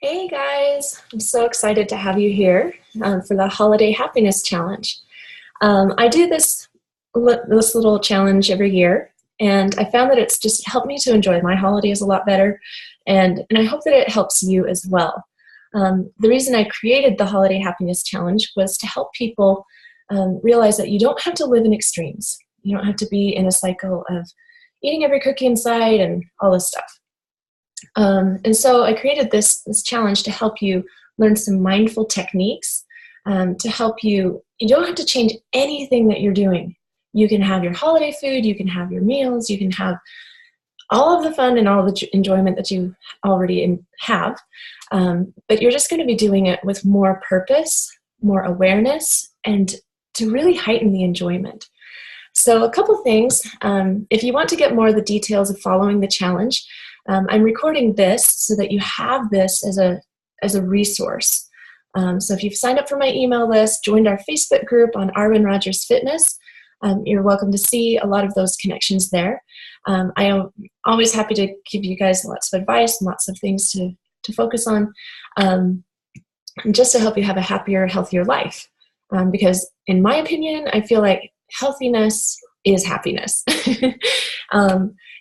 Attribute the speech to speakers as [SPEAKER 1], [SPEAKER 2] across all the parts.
[SPEAKER 1] Hey guys, I'm so excited to have you here for the Holiday Happiness Challenge. I do this little challenge every year, and I found that it's just helped me to enjoy my holidays a lot better, and I hope that it helps you as well. The reason I created the Holiday Happiness Challenge was to help people realize that you don't have to live in extremes. You don't have to be in a cycle of eating every cookie in sight and all this stuff. And so I created this challenge to help you learn some mindful techniques to help you. You don't have to change anything that you're doing. You can have your holiday food, you can have your meals, you can have all of the fun and all the enjoyment that you already have, but you're just going to be doing it with more purpose, more awareness, and to really heighten the enjoyment. So a couple things. If you want to get more of the details of following the challenge, I'm recording this so that you have this as a resource. So if you've signed up for my email list, joined our Facebook group on Arwen Rogers Fitness, you're welcome to see a lot of those connections there. I am always happy to give you guys lots of advice and lots of things to focus on, just to help you have a happier, healthier life. Because in my opinion, I feel like healthiness is happiness.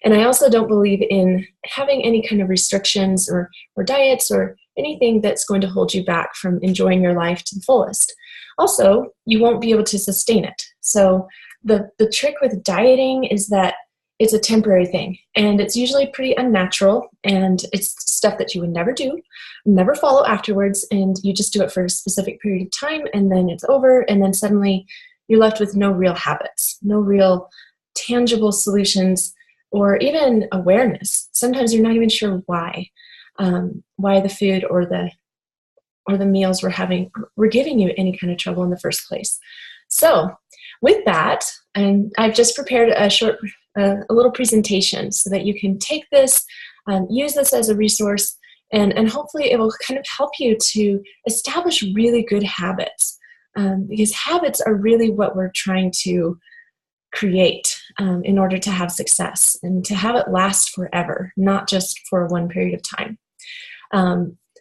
[SPEAKER 1] And I also don't believe in having any kind of restrictions or diets or anything that's going to hold you back from enjoying your life to the fullest. Also, you won't be able to sustain it. So the trick with dieting is that it's a temporary thing, and it's usually pretty unnatural, and it's stuff that you would never do, never follow afterwards, and you just do it for a specific period of time, and then it's over, and then suddenly you're left with no real habits, no real tangible solutions, or even awareness. Sometimes you're not even sure why the food or the meals were giving you any kind of trouble in the first place. So with that, and I've just prepared a little presentation so that you can take this, use this as a resource, and hopefully it will kind of help you to establish really good habits, because habits are really what we're trying to create in order to have success and to have it last forever, not just for one period of time.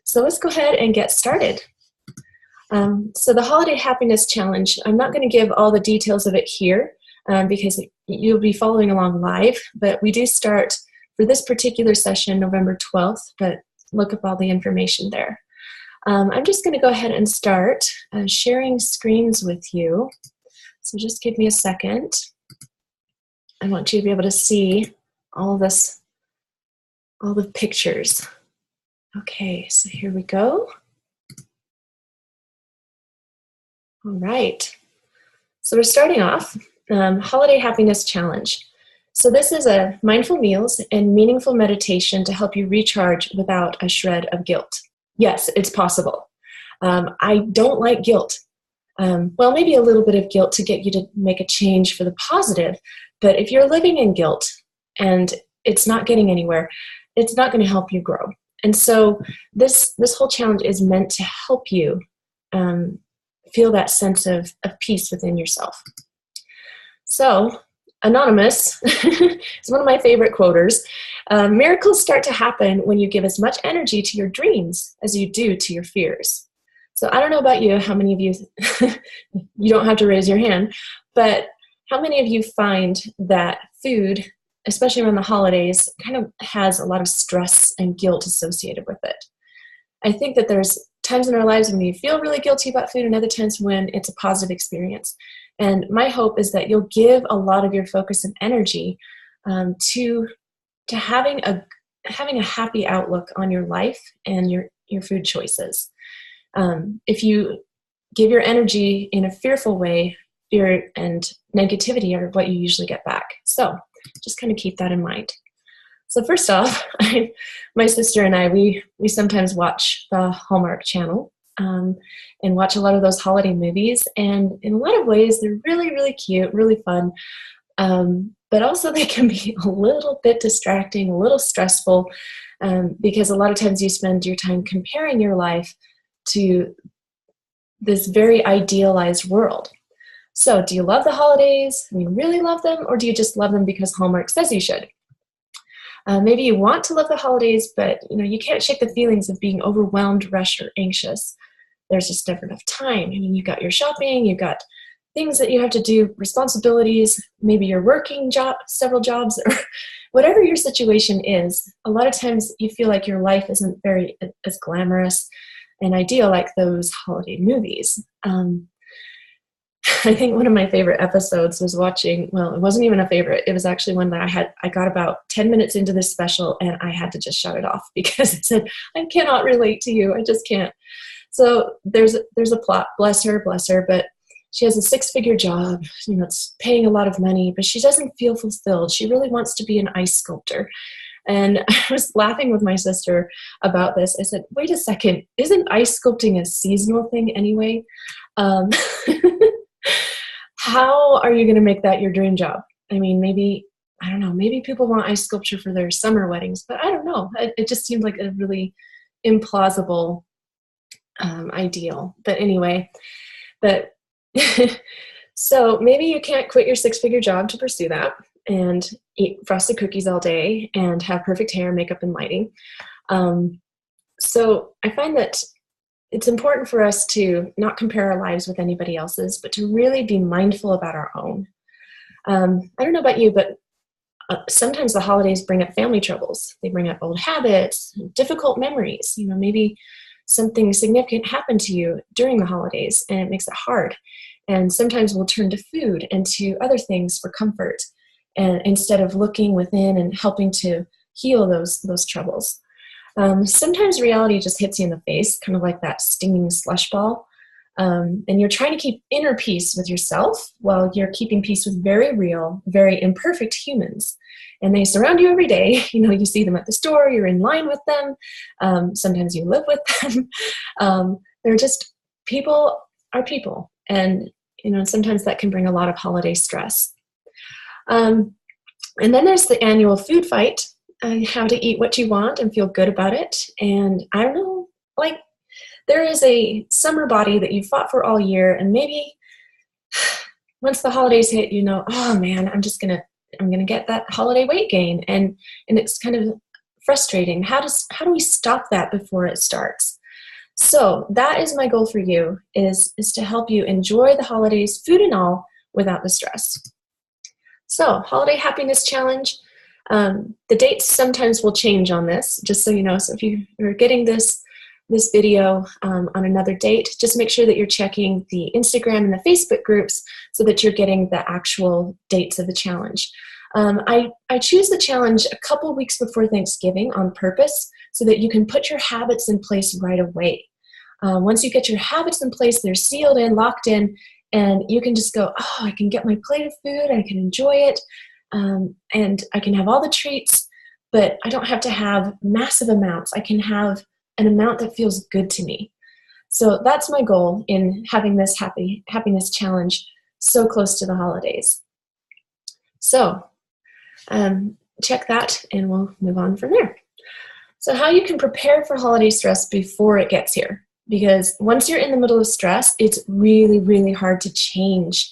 [SPEAKER 1] So let's go ahead and get started. So the Holiday Happiness Challenge, I'm not going to give all the details of it here because you'll be following along live, but we do start for this particular session November 12th, but look up all the information there. I'm just going to go ahead and start sharing screens with you. So just give me a second. I want you to be able to see all of this, all the pictures. Okay, so here we go. All right. So we're starting off, Holiday Happiness Challenge. So this is a mindful meals and meaningful meditation to help you recharge without a shred of guilt. Yes, it's possible. I don't like guilt. Well, maybe a little bit of guilt to get you to make a change for the positive, but if you're living in guilt and it's not getting anywhere, it's not going to help you grow. And so this whole challenge is meant to help you feel that sense of peace within yourself. So, Anonymous is one of my favorite quoters. Miracles start to happen when you give as much energy to your dreams as you do to your fears. So I don't know about you, how many of you, you don't have to raise your hand, but how many of you find that food, especially around the holidays, kind of has a lot of stress and guilt associated with it? I think that there's times in our lives when we feel really guilty about food and other times when it's a positive experience. And my hope is that you'll give a lot of your focus and energy to having a happy outlook on your life and your food choices. If you give your energy in a fearful way, fear and negativity are what you usually get back. So just kind of keep that in mind. So first off, my sister and I, we sometimes watch the Hallmark Channel and watch a lot of those holiday movies. And in a lot of ways, they're really, really cute, really fun. But also they can be a little bit distracting, a little stressful, because a lot of times you spend your time comparing your life to this very idealized world. So do you love the holidays? I mean, really love them? Or do you just love them because Hallmark says you should? Maybe you want to love the holidays, but you can't shake the feelings of being overwhelmed, rushed, or anxious. There's just never enough time. I mean, you've got your shopping, you've got things that you have to do, responsibilities, maybe you're working several jobs, or whatever your situation is. A lot of times you feel like your life isn't very as glamorous and ideal like those holiday movies. I think one of my favorite episodes was watching, well, it wasn't even a favorite. It was actually one that I got about 10 minutes into this special and I had to just shut it off because it said, I cannot relate to you. I just can't. So there's a plot, bless her, but she has a 6-figure job, it's paying a lot of money, but she doesn't feel fulfilled. She really wants to be an ice sculptor. And I was laughing with my sister about this. I said, wait a second, isn't ice sculpting a seasonal thing anyway? How are you going to make that your dream job? I mean, maybe people want ice sculpture for their summer weddings, but I don't know. It just seemed like a really implausible ideal. But anyway, so maybe you can't quit your 6-figure job to pursue that and eat frosted cookies all day and have perfect hair, makeup, and lighting. So I find that it's important for us to not compare our lives with anybody else's, but to really be mindful about our own. I don't know about you, but sometimes the holidays bring up family troubles. They bring up old habits, difficult memories. Maybe something significant happened to you during the holidays and it makes it hard. And sometimes we'll turn to food and to other things for comfort, and instead of looking within and helping to heal those troubles. Sometimes reality just hits you in the face, kind of like that stinging slush ball. And you're trying to keep inner peace with yourself while you're keeping peace with very real, very imperfect humans. And they surround you every day. You see them at the store, you're in line with them. Sometimes you live with them. They're just, people are people. And, sometimes that can bring a lot of holiday stress. And then there's the annual food fight, how to eat what you want and feel good about it. And I don't know, there is a summer body that you fought for all year, and maybe once the holidays hit, oh man, I'm gonna get that holiday weight gain, and it's kind of frustrating. How do we stop that before it starts? So that is my goal for you, is to help you enjoy the holidays, food and all, without the stress. So, Holiday Happiness Challenge. The dates sometimes will change on this, just so you know. So if you're getting this video on another date, just make sure that you're checking the Instagram and the Facebook groups so that you're getting the actual dates of the challenge. I choose the challenge a couple weeks before Thanksgiving on purpose so that you can put your habits in place right away. Once you get your habits in place, they're sealed in, locked in, and you can just go, oh, I can get my plate of food, I can enjoy it, and I can have all the treats, but I don't have to have massive amounts. I can have an amount that feels good to me. So that's my goal in having this happiness challenge so close to the holidays. So check that and we'll move on from there. So how you can prepare for holiday stress before it gets here. Because once you're in the middle of stress, it's really, really hard to change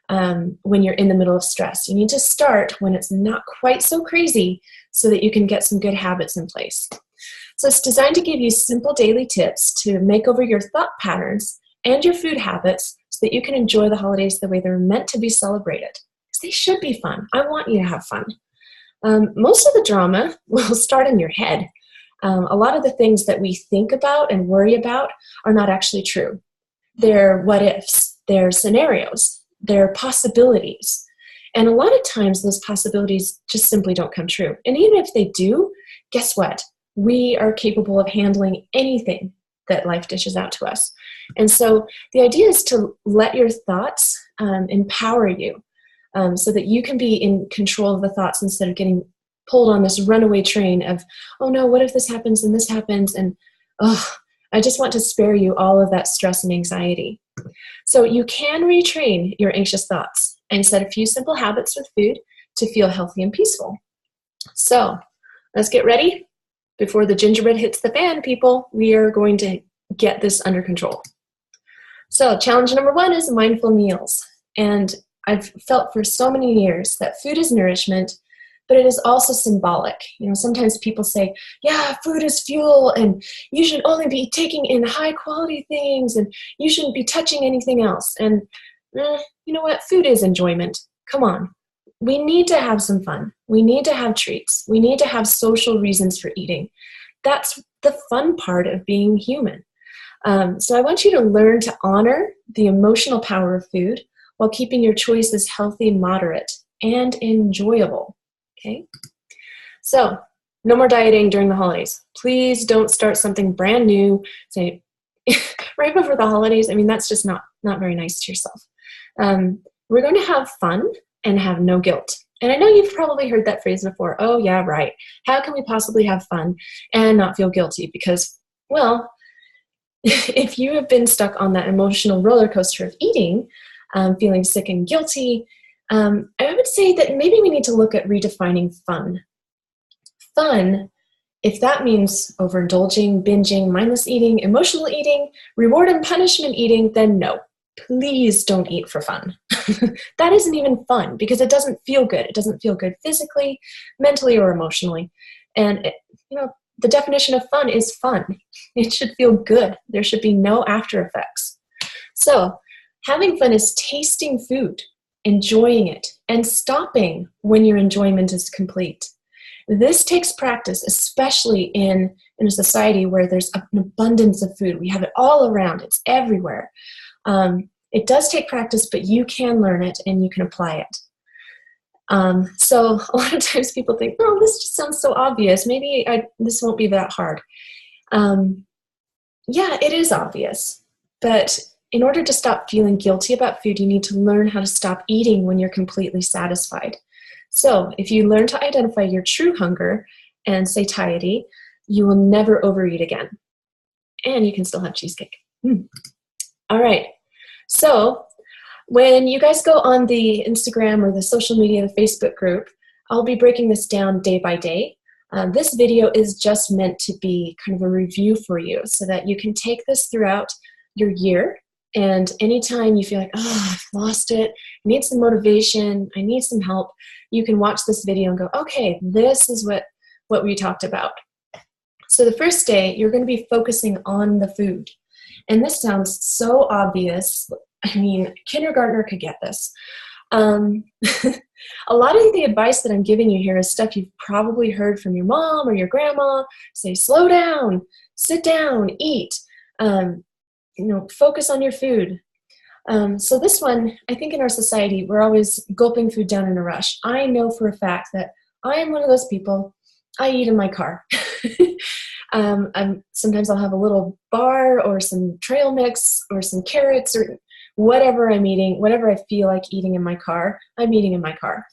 [SPEAKER 1] when you're in the middle of stress. You need to start when it's not quite so crazy so that you can get some good habits in place. So it's designed to give you simple daily tips to make over your thought patterns and your food habits so that you can enjoy the holidays the way they're meant to be celebrated. Because they should be fun. I want you to have fun. Most of the drama will start in your head. A lot of the things that we think about and worry about are not actually true. They're what ifs, they're scenarios, they're possibilities. And a lot of times those possibilities just simply don't come true. And even if they do, guess what? We are capable of handling anything that life dishes out to us. And so the idea is to let your thoughts empower you so that you can be in control of the thoughts instead of getting pulled on this runaway train of, oh no, what if this happens and this happens? And I just want to spare you all of that stress and anxiety. So you can retrain your anxious thoughts and set a few simple habits with food to feel healthy and peaceful. So let's get ready. Before the gingerbread hits the fan, people, we are going to get this under control. So challenge number 1 is mindful meals. And I've felt for so many years that food is nourishment, but it is also symbolic. Sometimes people say, yeah, food is fuel, and you should only be taking in high quality things, and you shouldn't be touching anything else. And you know what? Food is enjoyment. Come on. We need to have some fun. We need to have treats. We need to have social reasons for eating. That's the fun part of being human. So I want you to learn to honor the emotional power of food while keeping your choices healthy, moderate, and enjoyable. Okay? So no more dieting during the holidays. Please don't start something brand new, say, right before the holidays. I mean, that's just not very nice to yourself. We're going to have fun and have no guilt. And I know you've probably heard that phrase before. Oh, yeah, right. How can we possibly have fun and not feel guilty? Because, well, if you have been stuck on that emotional roller coaster of eating, feeling sick and guilty, I would say that maybe we need to look at redefining fun. Fun, if that means overindulging, binging, mindless eating, emotional eating, reward and punishment eating, then no. Please don't eat for fun. That isn't even fun because it doesn't feel good. It doesn't feel good physically, mentally, or emotionally. And the definition of fun is fun. It should feel good. There should be no after effects. So having fun is tasting food, enjoying it, and stopping when your enjoyment is complete. This takes practice, especially in a society where there's an abundance of food. We have it all around. It's everywhere. It does take practice, but you can learn it and you can apply it. So a lot of times people think, oh, this just sounds so obvious. Maybe this won't be that hard. Yeah, it is obvious. But in order to stop feeling guilty about food, you need to learn how to stop eating when you're completely satisfied. So if you learn to identify your true hunger and satiety, you will never overeat again. And you can still have cheesecake. All right. So when you guys go on the Instagram or the social media, the Facebook group, I'll be breaking this down day by day. This video is just meant to be kind of a review for you so that you can take this throughout your year. And anytime you feel like, oh, I've lost it, I need some motivation, I need some help, you can watch this video and go, okay, this is what we talked about. So the first day, you're going to be focusing on the food. And this sounds so obvious. I mean, kindergartner could get this. A lot of the advice that I'm giving you here is stuff you've probably heard from your mom or your grandma. Say, slow down, sit down, eat, focus on your food. So this one, I think in our society, we're always gulping food down in a rush. I know for a fact that I am one of those people. I eat in my car. Sometimes I'll have a little bar or some trail mix or some carrots or whatever I'm eating, whatever I feel like eating in my car, I'm eating in my car.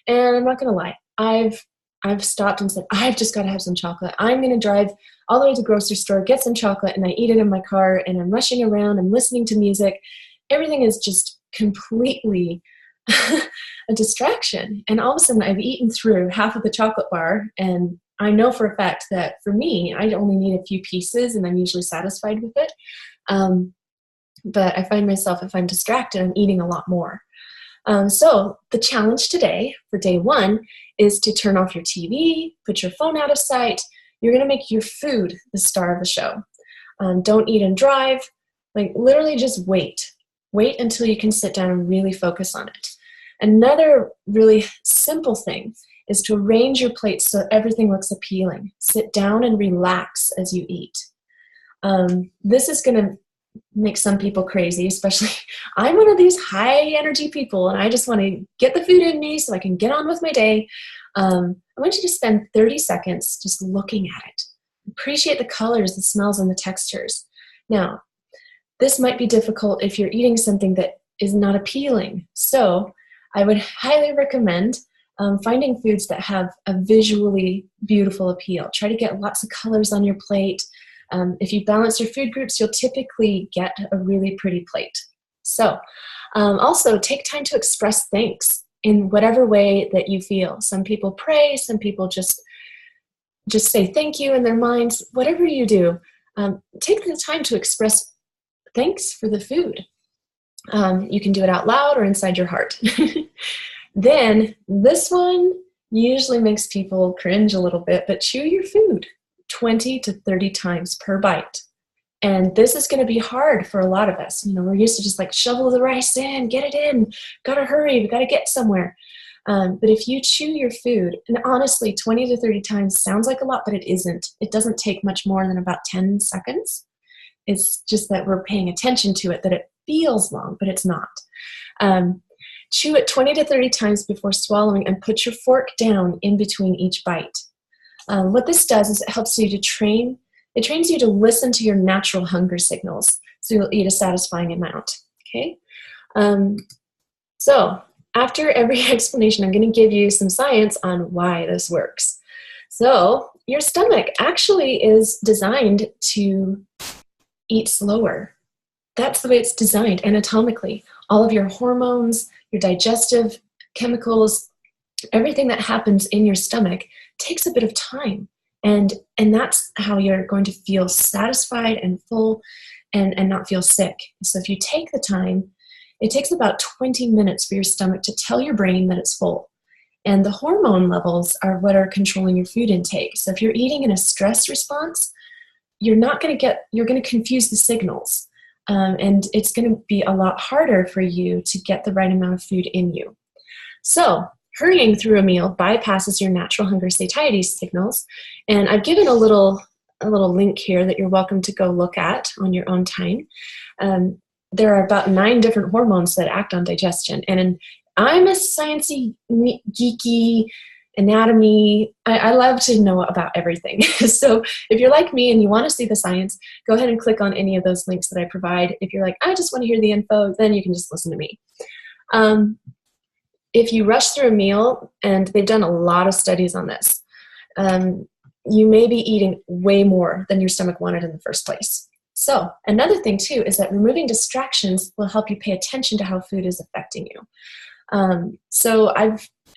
[SPEAKER 1] And I'm not going to lie. I've stopped and said, I've just got to have some chocolate. I'm going to drive all the way to the grocery store, get some chocolate, and I eat it in my car, and I'm rushing around, I'm listening to music. Everything is just completely a distraction. And all of a sudden, I've eaten through half of the chocolate bar, and I know for a fact that for me, I only need a few pieces, and I'm usually satisfied with it. But I find myself, if I'm distracted, I'm eating a lot more. So the challenge today for day one is to turn off your TV, put your phone out of sight. You're going to make your food the star of the show. Don't eat and drive. Like literally just wait. Wait until you can sit down and really focus on it. Another really simple thing is to arrange your plate so everything looks appealing. Sit down and relax as you eat. This is going to make some people crazy, especially I'm one of these high energy people and I just want to get the food in me so I can get on with my day. I want you to spend 30 seconds just looking at it. Appreciate the colors, the smells, and the textures. Now, this might be difficult if you're eating something that is not appealing. So I would highly recommend finding foods that have a visually beautiful appeal. Try to get lots of colors on your plate. If you balance your food groups, you'll typically get a really pretty plate. So also take time to express thanks in whatever way that you feel. Some people pray, some people just say thank you in their minds. Whatever you do, take the time to express thanks for the food. You can do it out loud or inside your heart. Then this one, usually makes people cringe a little bit, but chew your food 20 to 30 times per bite. And this is going to be hard for a lot of us. You know, we're used to just like shovel the rice in, get it in, gotta hurry, we gotta get somewhere. But if you chew your food, and honestly, 20 to 30 times sounds like a lot, but it isn't. It doesn't take much more than about 10 seconds. It's just that we're paying attention to it, that it feels long, but it's not. Chew it 20 to 30 times before swallowing and put your fork down in between each bite. What this does is it helps you to trains you to listen to your natural hunger signals, so you'll eat a satisfying amount, okay? So after every explanation, I'm going to give you some science on why this works. So your stomach actually is designed to eat slower. That's the way it's designed anatomically. All of your hormones, your digestive chemicals, everything that happens in your stomach takes a bit of time. And that's how you're going to feel satisfied and full and not feel sick. So if you take the time, it takes about 20 minutes for your stomach to tell your brain that it's full. And the hormone levels are what are controlling your food intake. So if you're eating in a stress response, you're going to confuse the signals. And it's going to be a lot harder for you to get the right amount of food in you. So hurrying through a meal bypasses your natural hunger satiety signals. And I've given a little link here that you're welcome to go look at on your own time. There are about 9 different hormones that act on digestion. And I'm a sciencey, geeky, anatomy. I love to know about everything. So if you're like me and you want to see the science, go ahead and click on any of those links that I provide. If you're like, I just want to hear the info, then you can just listen to me. If you rush through a meal, and they've done a lot of studies on this, you may be eating way more than your stomach wanted in the first place. So another thing too is that removing distractions will help you pay attention to how food is affecting you. So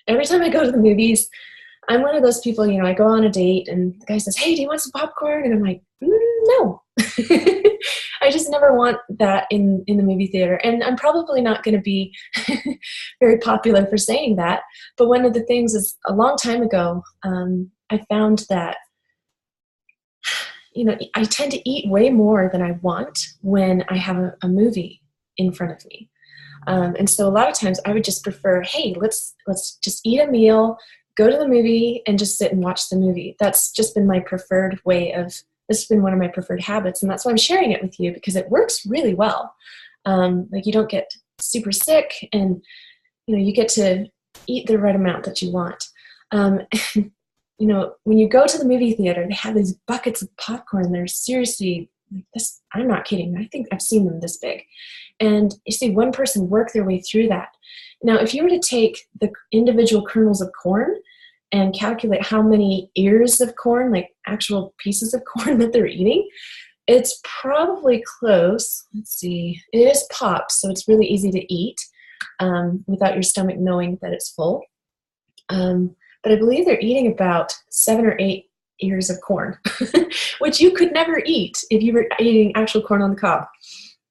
[SPEAKER 1] every time I go to the movies, I'm one of those people, you know, I go on a date and the guy says, hey, do you want some popcorn? And I'm like, no. I just never want that in the movie theater. And I'm probably not going to be very popular for saying that. But one of the things is a long time ago, I found that, you know, I tend to eat way more than I want when I have a movie in front of me. And so a lot of times I would just prefer, hey, let's just eat a meal, go to the movie, and just sit and watch the movie. That's just been my preferred way this has been one of my preferred habits, and that's why I'm sharing it with you, because it works really well. Like, you don't get super sick, and you know, you get to eat the right amount that you want. And, you know, when you go to the movie theater, they have these buckets of popcorn. They're seriously, this, I'm not kidding. I think I've seen them this big. And you see one person work their way through that. Now, if you were to take the individual kernels of corn and calculate how many ears of corn, like actual pieces of corn that they're eating, it's probably close. Let's see. It is popped, so it's really easy to eat without your stomach knowing that it's full. But I believe they're eating about 7 or 8 ears of corn, which you could never eat if you were eating actual corn on the cob.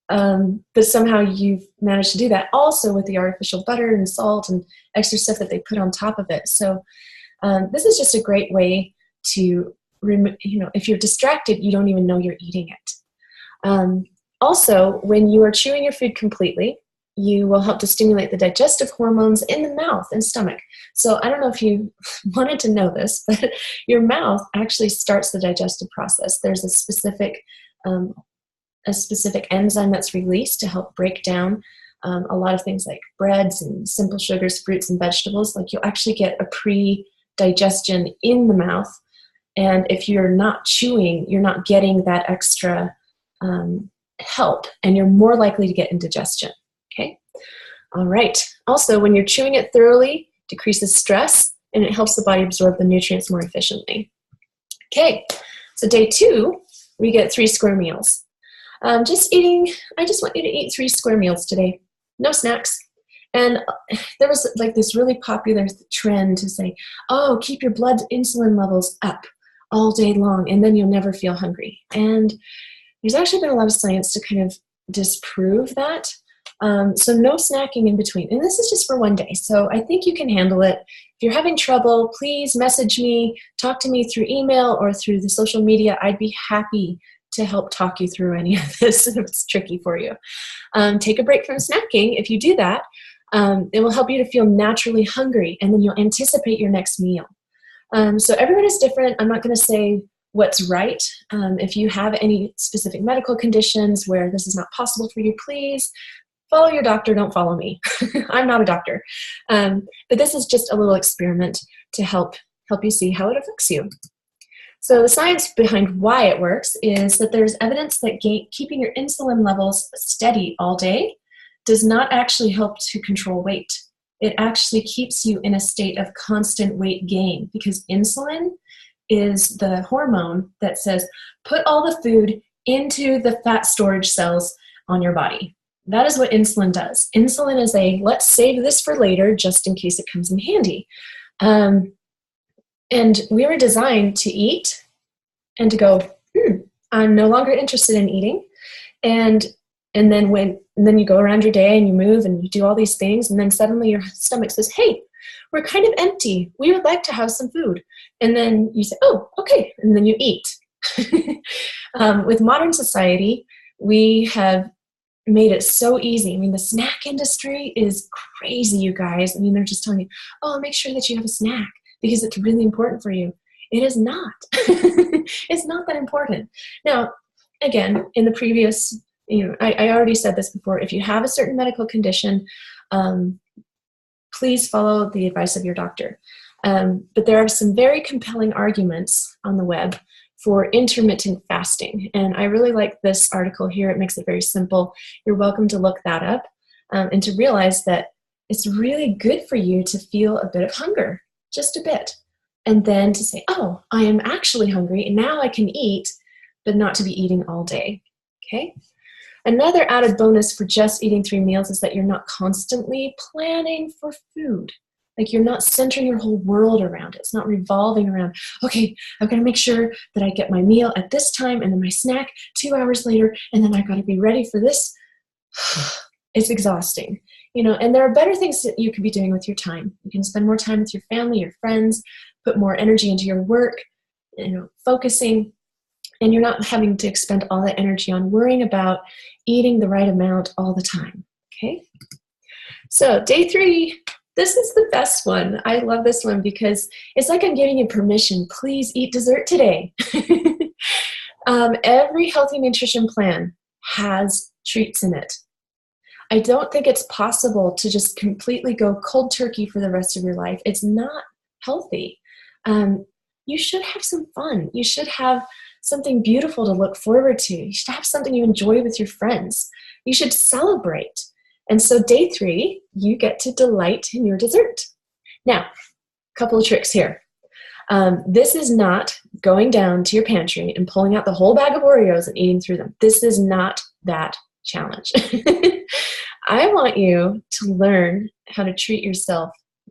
[SPEAKER 1] But somehow you've managed to do that, also with the artificial butter and salt and extra stuff that they put on top of it. So this is just a great way to, you know, if you're distracted, you don't even know you're eating it. Also, when you are chewing your food completely, you will help to stimulate the digestive hormones in the mouth and stomach. So I don't know if you wanted to know this, but your mouth actually starts the digestive process. There's a specific enzyme that's released to help break down a lot of things like breads and simple sugars, fruits, and vegetables. Like, you'll actually get a pre-digestion in the mouth. And if you're not chewing, you're not getting that extra help, and you're more likely to get indigestion. Okay? All right. Also, when you're chewing it thoroughly, decreases stress, and it helps the body absorb the nutrients more efficiently. Okay. So day 2, we get 3 square meals. I just want you to eat 3 square meals today. No snacks. And there was like this really popular trend to say, oh, keep your blood insulin levels up all day long, and then you'll never feel hungry. And there's actually been a lot of science to kind of disprove that. So no snacking in between. And this is just for one day. So I think you can handle it. If you're having trouble, please message me, talk to me through email or through the social media. I'd be happy to help talk you through any of this if it's tricky for you. Take a break from snacking. If you do that, it will help you to feel naturally hungry, and then you'll anticipate your next meal. So everyone is different. I'm not going to say what's right. If you have any specific medical conditions where this is not possible for you, please follow your doctor. Don't follow me. I'm not a doctor. But this is just a little experiment to help you see how it affects you. So the science behind why it works is that there's evidence that keeping your insulin levels steady all day does not actually help to control weight. It actually keeps you in a state of constant weight gain, because insulin is the hormone that says, put all the food into the fat storage cells on your body. That is what insulin does. Insulin is let's save this for later just in case it comes in handy. And we were designed to eat and to go, I'm no longer interested in eating. And then you go around your day and you move and you do all these things, and then suddenly your stomach says, hey, we're kind of empty. We would like to have some food. And then you say, oh, okay. And then you eat. With modern society, we have made it so easy. I mean, the snack industry is crazy, you guys. I mean, they're just telling you, oh, make sure that you have a snack because it's really important for you. It is not. It's not that important. Now, again, in the previous, I already said this before, if you have a certain medical condition, please follow the advice of your doctor. But there are some very compelling arguments on the web for intermittent fasting. And I really like this article here. It makes it very simple. You're welcome to look that up and to realize that it's really good for you to feel a bit of hunger, just a bit. And then to say, oh, I am actually hungry and now I can eat, but not to be eating all day, okay? Another added bonus for just eating 3 meals is that you're not constantly planning for food. Like, you're not centering your whole world around it. It's not revolving around, okay, I've got to make sure that I get my meal at this time and then my snack 2 hours later, and then I've got to be ready for this. It's exhausting, and there are better things that you could be doing with your time. You can spend more time with your family, your friends, put more energy into your work, focusing, and you're not having to expend all that energy on worrying about eating the right amount all the time, okay? So day 3, this is the best one. I love this one because it's like I'm giving you permission. Please eat dessert today. Every healthy nutrition plan has treats in it. I don't think it's possible to just completely go cold turkey for the rest of your life. It's not healthy. You should have some fun. You should have something beautiful to look forward to. You should have something you enjoy with your friends. You should celebrate. And so day 3, you get to delight in your dessert. Now, a couple of tricks here. This is not going down to your pantry and pulling out the whole bag of Oreos and eating through them. This is not that challenge. I want you to learn how to treat yourself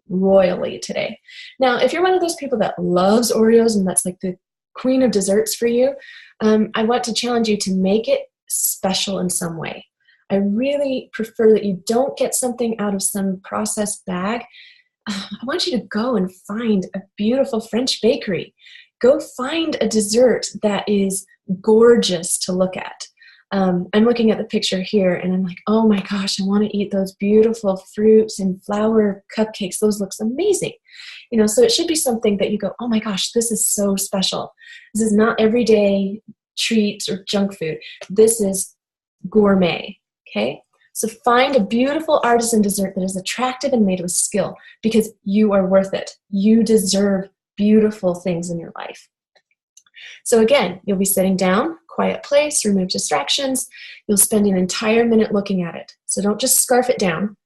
[SPEAKER 1] royally today. Now, if you're one of those people that loves Oreos and that's like the queen of desserts for you, I want to challenge you to make it special in some way. I really prefer that you don't get something out of some processed bag. I want you to go and find a beautiful French bakery. Go find a dessert that is gorgeous to look at. I'm looking at the picture here and I'm like, oh my gosh, I want to eat those beautiful fruits and flour cupcakes. Those looks amazing. So it should be something that you go, oh my gosh, this is so special. This is not everyday treats or junk food. This is gourmet, okay? So find a beautiful artisan dessert that is attractive and made with skill, because you are worth it. You deserve beautiful things in your life. So again, you'll be sitting down, quiet place, remove distractions. You'll spend an entire minute looking at it. So don't just scarf it down.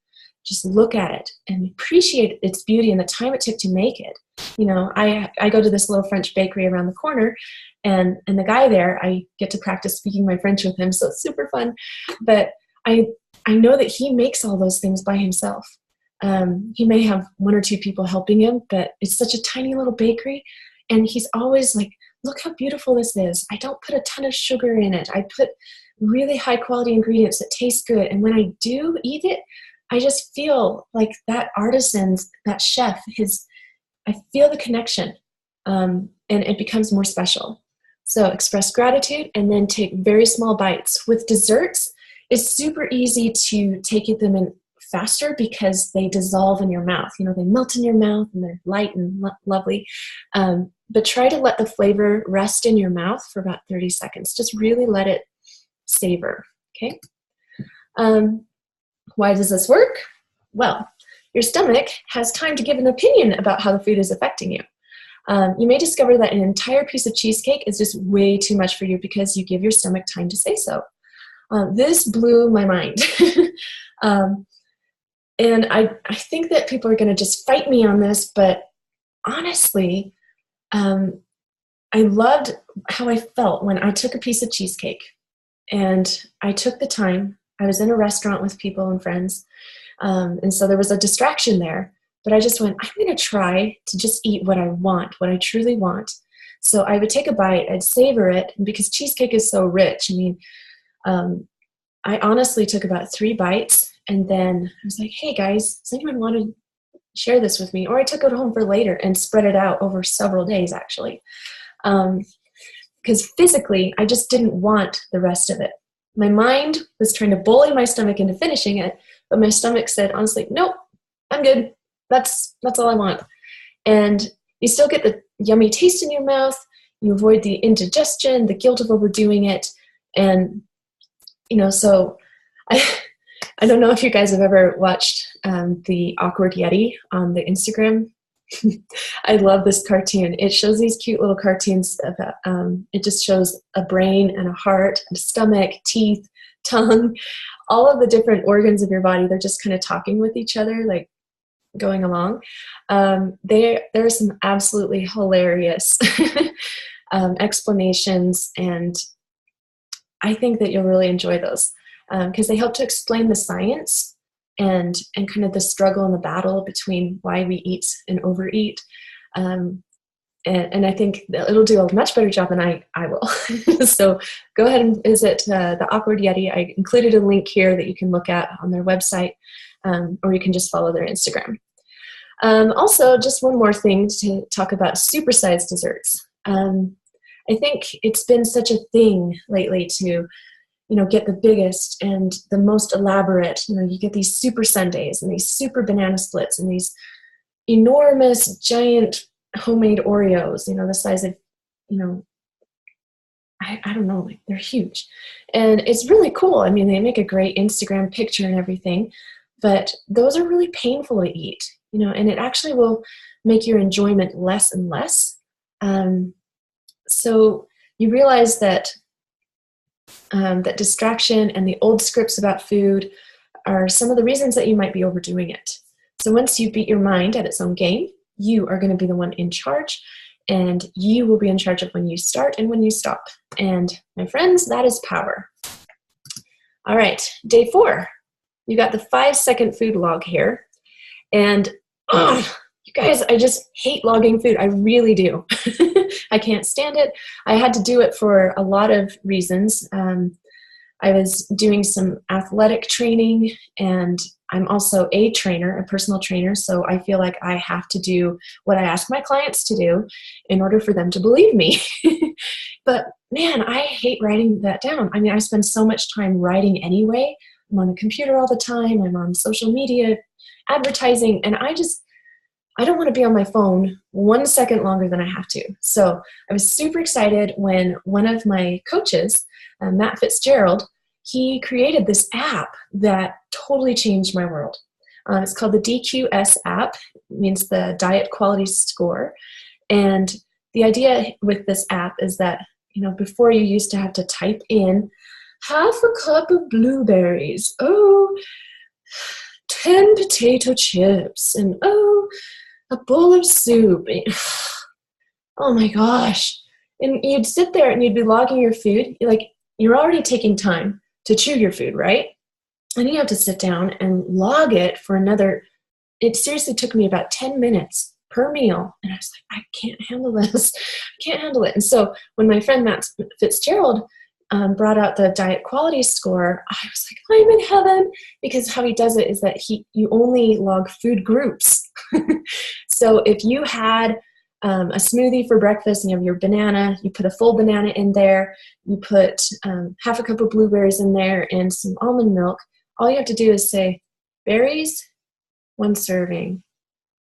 [SPEAKER 1] Just look at it and appreciate its beauty and the time it took to make it. I go to this little French bakery around the corner, and the guy there, I get to practice speaking my French with him, so it's super fun. But I know that he makes all those things by himself. He may have 1 or 2 people helping him, but it's such a tiny little bakery, and he's always like, look how beautiful this is. I don't put a ton of sugar in it. I put really high quality ingredients that taste good. And when I do eat it, I just feel like that artisan, that chef, I feel the connection, and it becomes more special. So express gratitude and then take very small bites. With desserts, it's super easy to take them in faster because they dissolve in your mouth. You know, they melt in your mouth and they're light and lovely. But try to let the flavor rest in your mouth for about 30 seconds. Just really let it savor, okay? Why does this work? Well, your stomach has time to give an opinion about how the food is affecting you. You may discover that an entire piece of cheesecake is just way too much for you because you give your stomach time to say so. This blew my mind. And I think that people are going to just fight me on this, but honestly, I loved how I felt when I took a piece of cheesecake and I took the time. I was in a restaurant with people and friends, and so there was a distraction there, but I just went, I'm going to try to just eat what I want, what I truly want. So I would take a bite, I'd savor it, and because cheesecake is so rich, I mean, I honestly took about 3 bites, and then I was like, hey guys, does anyone want to share this with me? Or I took it home for later and spread it out over several days, actually. Because physically, I just didn't want the rest of it. My mind was trying to bully my stomach into finishing it, but my stomach said, honestly, nope, I'm good. That's all I want. And you still get the yummy taste in your mouth. You avoid the indigestion, the guilt of overdoing it. And, you know, so I don't know if you guys have ever watched the Awkward Yeti on the Instagram. I love this cartoon. It shows these cute little cartoons about, it just shows a brain and a heart, and a stomach, teeth, tongue, all of the different organs of your body. They're just kind of talking with each other, like going along. There are some absolutely hilarious explanations, and I think that you'll really enjoy those. Because they help to explain the science and kind of the struggle and the battle between why we eat and overeat. And I think it'll do a much better job than I will. So go ahead and visit the Awkward Yeti. I included a link here that you can look at on their website, or you can just follow their Instagram. Also, just one more thing to talk about, supersized desserts. I think it's been such a thing lately to get the biggest and the most elaborate. You get these super sundaes and these super banana splits and these enormous, giant homemade Oreos, the size of, I don't know, like they're huge. And it's really cool. I mean, they make a great Instagram picture and everything, but those are really painful to eat, and it actually will make your enjoyment less and less. So you realize that that distraction and the old scripts about food are some of the reasons that you might be overdoing it. So once you beat your mind at its own game, you are going to be the one in charge, and you will be in charge of when you start and when you stop. And my friends, that is power. All right, day 4. You got the 5-second food log here. And you guys, I just hate logging food. I really do. I can't stand it. I had to do it for a lot of reasons. I was doing some athletic training, and I'm also a trainer, a personal trainer, so I feel like I have to do what I ask my clients to do in order for them to believe me. But man, I hate writing that down. I mean, I spend so much time writing anyway. I'm on the computer all the time. I'm on social media, advertising, and I don't want to be on my phone 1 second longer than I have to. So I was super excited when one of my coaches, Matt Fitzgerald, he created this app that totally changed my world. It's called the DQS app. It means the Diet Quality Score. And the idea with this app is that, before you used to have to type in half a cup of blueberries, 10 potato chips, and a bowl of soup. Oh my gosh. And you'd sit there and you'd be logging your food. You're already taking time to chew your food, right? And you have to sit down and log it for it seriously took me about 10 minutes per meal. And I was like, I can't handle this. I can't handle it. And so when my friend Matt Fitzgerald brought out the diet quality score, I was like, I'm in heaven, because how he does it is that you only log food groups. So if you had a smoothie for breakfast and you have your banana, you put a full banana in there, you put half a cup of blueberries in there and some almond milk, all you have to do is say berries, 1 serving,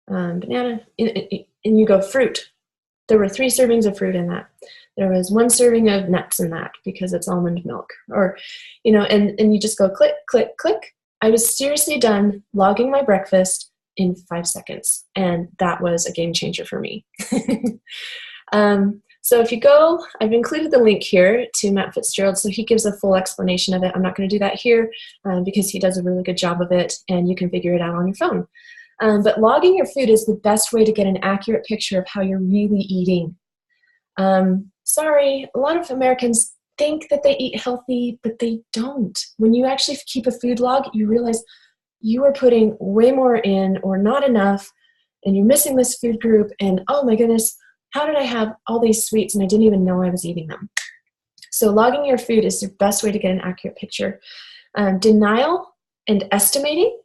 [SPEAKER 1] banana, and you go fruit. There were 3 servings of fruit in that. There was 1 serving of nuts in that because it's almond milk, or, and you just go click, click, click. I was seriously done logging my breakfast in 5 seconds, and that was a game changer for me. So if you go, I've included the link here to Matt Fitzgerald, so he gives a full explanation of it. I'm not going to do that here because he does a really good job of it, and you can figure it out on your phone. But logging your food is the best way to get an accurate picture of how you're really eating. Sorry, a lot of Americans think that they eat healthy, but they don't. When you actually keep a food log, you realize you are putting way more in or not enough, and you're missing this food group, and oh my goodness, how did I have all these sweets and I didn't even know I was eating them? So logging your food is the best way to get an accurate picture. Denial and estimating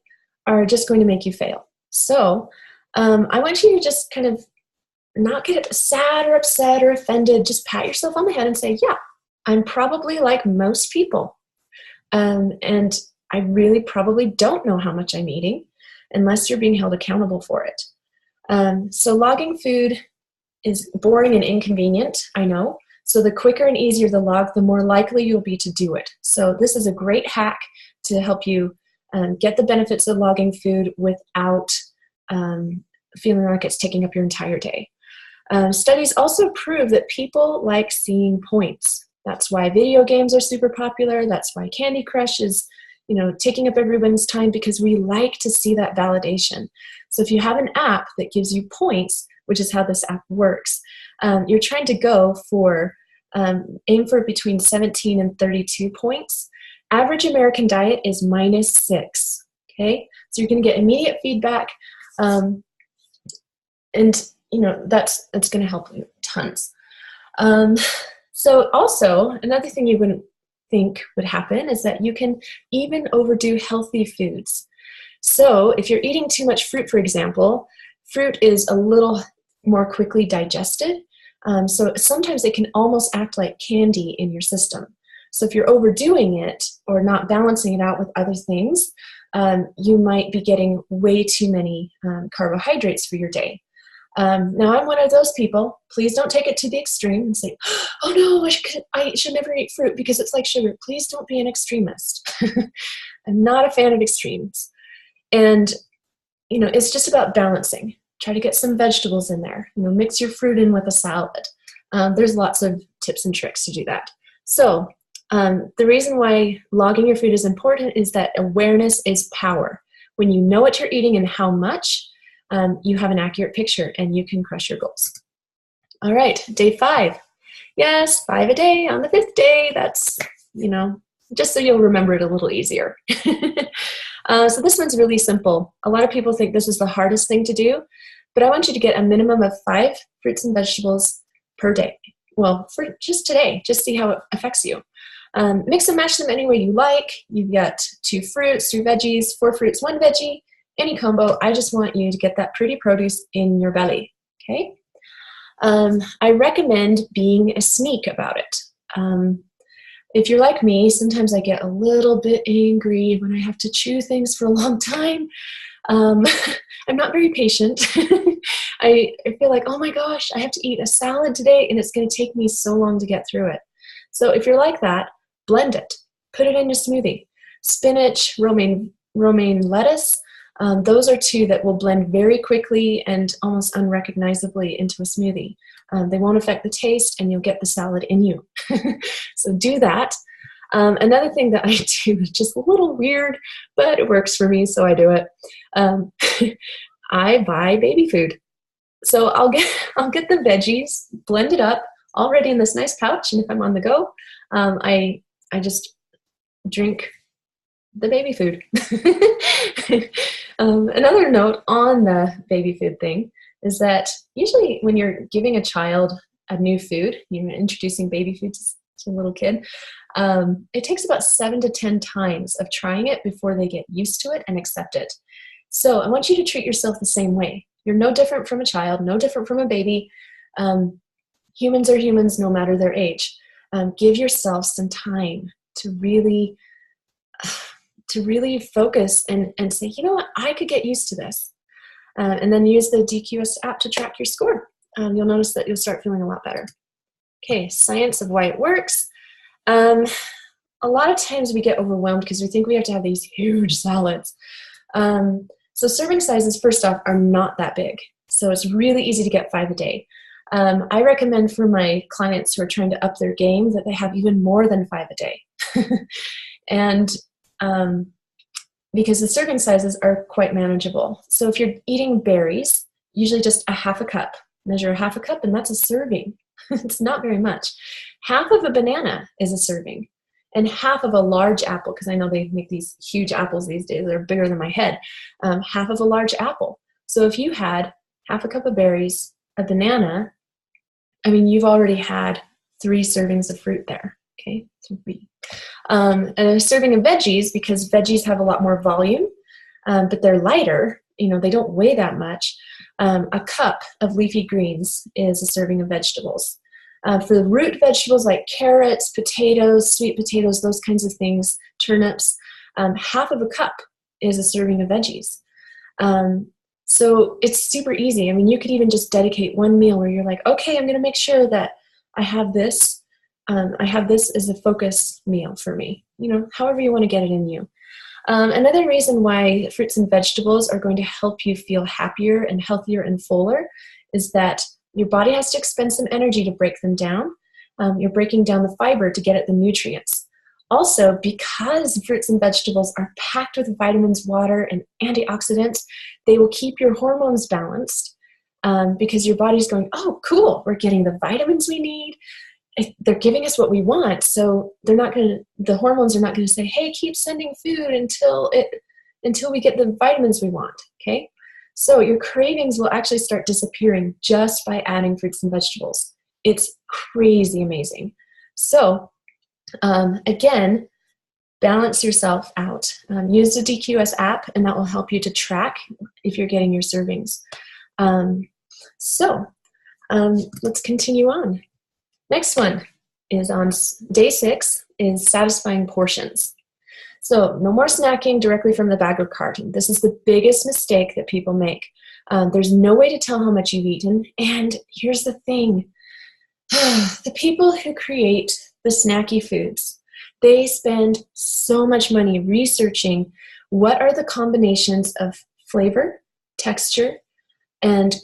[SPEAKER 1] are just going to make you fail. So I want you to just kind of not get sad or upset or offended. Just pat yourself on the head and say, yeah, I'm probably like most people. And I really probably don't know how much I'm eating unless you're being held accountable for it. So logging food is boring and inconvenient, I know. So the quicker and easier the log, the more likely you'll be to do it. So this is a great hack to help you get the benefits of logging food without feeling like it's taking up your entire day. Studies also prove that people like seeing points. That's why video games are super popular. That's why Candy Crush is, taking up everyone's time, because we like to see that validation. So if you have an app that gives you points, which is how this app works, you're trying to go for, aim for between 17 and 32 points. Average American diet is -6, okay? So you're gonna get immediate feedback, and that's gonna help you tons. So also, another thing you wouldn't think would happen is that you can even overdo healthy foods. So if you're eating too much fruit, for example, fruit is a little more quickly digested. So sometimes it can almost act like candy in your system. So if you're overdoing it or not balancing it out with other things, you might be getting way too many carbohydrates for your day. Now I'm one of those people. Please don't take it to the extreme and say, oh no, I should never eat fruit because it's like sugar. Please don't be an extremist. I'm not a fan of extremes. And, it's just about balancing. Try to get some vegetables in there. Mix your fruit in with a salad. There's lots of tips and tricks to do that. So the reason why logging your food is important is that awareness is power. When you know what you're eating and how much, you have an accurate picture and you can crush your goals. All right, day 5. Yes, 5 a day on the 5th day. That's, just so you'll remember it a little easier. So this one's really simple. A lot of people think this is the hardest thing to do, but I want you to get a minimum of 5 fruits and vegetables per day. Well, for just today, just see how it affects you. Mix and match them any way you like. You've got 2 fruits, 3 veggies, 4 fruits, 1 veggie, any combo. I just want you to get that pretty produce in your belly, okay? I recommend being a sneak about it. If you're like me, sometimes I get a little bit angry when I have to chew things for a long time. I'm not very patient. I feel like, oh my gosh, I have to eat a salad today and it's going to take me so long to get through it. So if you're like that, blend it. Put it in your smoothie. Spinach, romaine lettuce, those are 2 that will blend very quickly and almost unrecognizably into a smoothie. They won't affect the taste and you'll get the salad in you. So do that. Another thing that I do is just a little weird, but it works for me, so I do it. I buy baby food. So I'll get the veggies blended up already in this nice pouch, and if I'm on the go, I just drink the baby food. Another note on the baby food thing is that usually when you're giving a child a new food, you're introducing baby food a little kid, it takes about 7 to 10 times of trying it before they get used to it and accept it. So I want you to treat yourself the same way. You're no different from a child, no different from a baby. Humans are humans no matter their age. Give yourself some time to really focus and say, you know what, I could get used to this. And then use the DQS app to track your score. You'll notice that you'll start feeling a lot better. Okay, science of why it works. A lot of times we get overwhelmed because we think we have to have these huge salads. So serving sizes, first off, are not that big. So it's really easy to get 5 a day. I recommend for my clients who are trying to up their game that they have even more than 5 a day. And because the serving sizes are quite manageable. So if you're eating berries, usually just a half a cup. Measure a half a cup and that's a serving. It's not very much. Half of a banana is a serving. And half of a large apple, because I know they make these huge apples these days, they're bigger than my head. Half of a large apple. So if you had half a cup of berries, a banana, I mean, you've already had 3 servings of fruit there, okay? 3. And a serving of veggies, because veggies have a lot more volume, but they're lighter, they don't weigh that much. A cup of leafy greens is a serving of vegetables. For the root vegetables like carrots, potatoes, sweet potatoes, those kinds of things, turnips, half of a cup is a serving of veggies. So it's super easy. I mean, you could even just dedicate one meal where you're like, okay, I'm going to make sure that I have this. I have this as a focus meal for me, however you want to get it in you. Another reason why fruits and vegetables are going to help you feel happier and healthier and fuller is that your body has to expend some energy to break them down. You're breaking down the fiber to get at the nutrients. Also, because fruits and vegetables are packed with vitamins, water, and antioxidants, they will keep your hormones balanced because your body's going, oh, cool, we're getting the vitamins we need. They're giving us what we want, so the hormones are not going to say, hey, keep sending food until we get the vitamins we want, okay? So your cravings will actually start disappearing just by adding fruits and vegetables. It's crazy amazing. So again, balance yourself out. Use the DQS app, and that will help you to track if you're getting your servings. Let's continue on. Next one is on day 6 is satisfying portions. So no more snacking directly from the bag or carton. This is the biggest mistake that people make. There's no way to tell how much you've eaten. And here's the thing. The people who create the snacky foods, they spend so much money researching what are the combinations of flavor, texture, and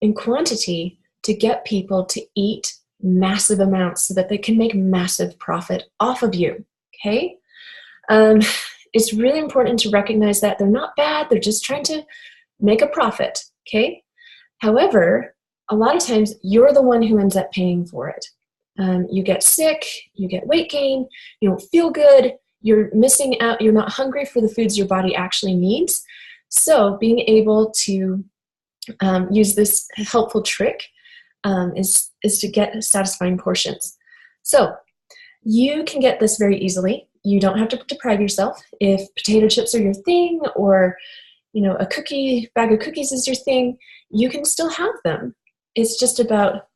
[SPEAKER 1] in quantity to get people to eat massive amounts so that they can make massive profit off of you, okay? It's really important to recognize that they're not bad, they're just trying to make a profit, okay? However, a lot of times you're the one who ends up paying for it. You get sick, you get weight gain, you don't feel good, you're missing out, you're not hungry for the foods your body actually needs. So being able to use this helpful trick is to get satisfying portions. So you can get this very easily. You don't have to deprive yourself. If potato chips are your thing, or a bag of cookies is your thing, you can still have them. It's just about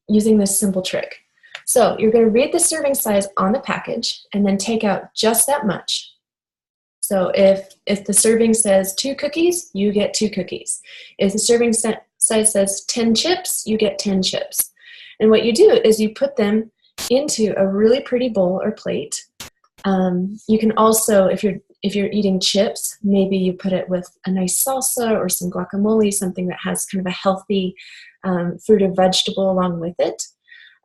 [SPEAKER 1] using this simple trick. So you're going to read the serving size on the package and then take out just that much. So if the serving says 2 cookies, you get 2 cookies. If the serving size says 10 chips, you get 10 chips. And what you do is you put them into a really pretty bowl or plate. You can also, if you're eating chips, maybe you put it with a nice salsa or some guacamole, something that has kind of a healthy fruit or vegetable along with it.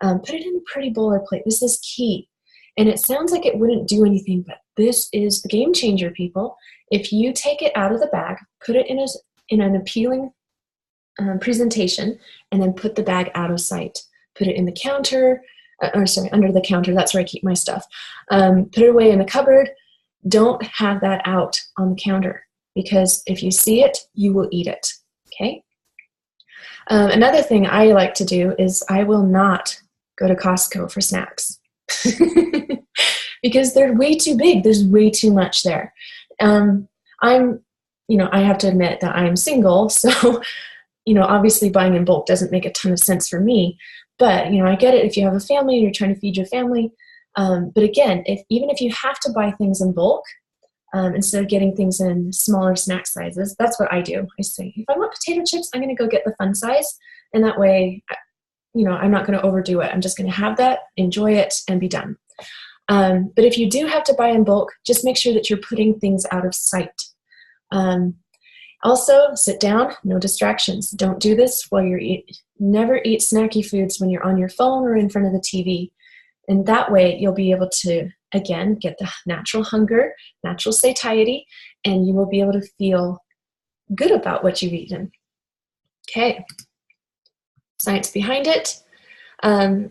[SPEAKER 1] Put it in a pretty bowl or plate. This is key. And it sounds like it wouldn't do anything, but this is the game changer, people. If you take it out of the bag, put it in an appealing presentation, and then put the bag out of sight. Put it in the counter, under the counter. That's where I keep my stuff. Put it away in the cupboard. Don't have that out on the counter, because if you see it, you will eat it, okay? Another thing I like to do is I will not go to Costco for snacks. because they're way too big. There's way too much there. I'm, I have to admit that I'm single, so, obviously buying in bulk doesn't make a ton of sense for me. But, I get it if you have a family and you're trying to feed your family. But again, even if you have to buy things in bulk, instead of getting things in smaller snack sizes, that's what I do. I say, if I want potato chips, I'm going to go get the fun size. And that way, I'm not going to overdo it. I'm just going to have that, enjoy it, and be done. But if you do have to buy in bulk, just make sure that you're putting things out of sight. Also, sit down, no distractions. Don't do this while you're eating. Never eat snacky foods when you're on your phone or in front of the TV. And that way, you'll be able to, again, get the natural hunger, natural satiety, and you will be able to feel good about what you've eaten. Okay. Science behind it.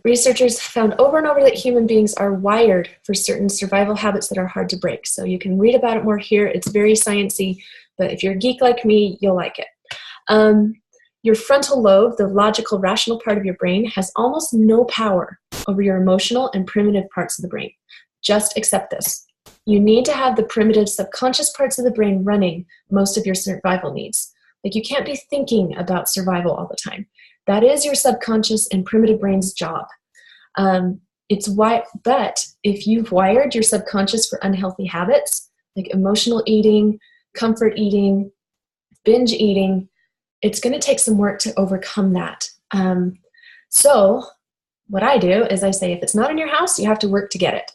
[SPEAKER 1] Researchers found over and over that human beings are wired for certain survival habits that are hard to break. So you can read about it more here. It's very sciencey, but if you're a geek like me, you'll like it. Your frontal lobe, the logical, rational part of your brain, has almost no power over your emotional and primitive parts of the brain. Just accept this. You need to have the primitive subconscious parts of the brain running most of your survival needs. Like, you can't be thinking about survival all the time. That is your subconscious and primitive brain's job. But if you've wired your subconscious for unhealthy habits, like emotional eating, comfort eating, binge eating, it's going to take some work to overcome that. So what I do is I say, if it's not in your house, you have to work to get it.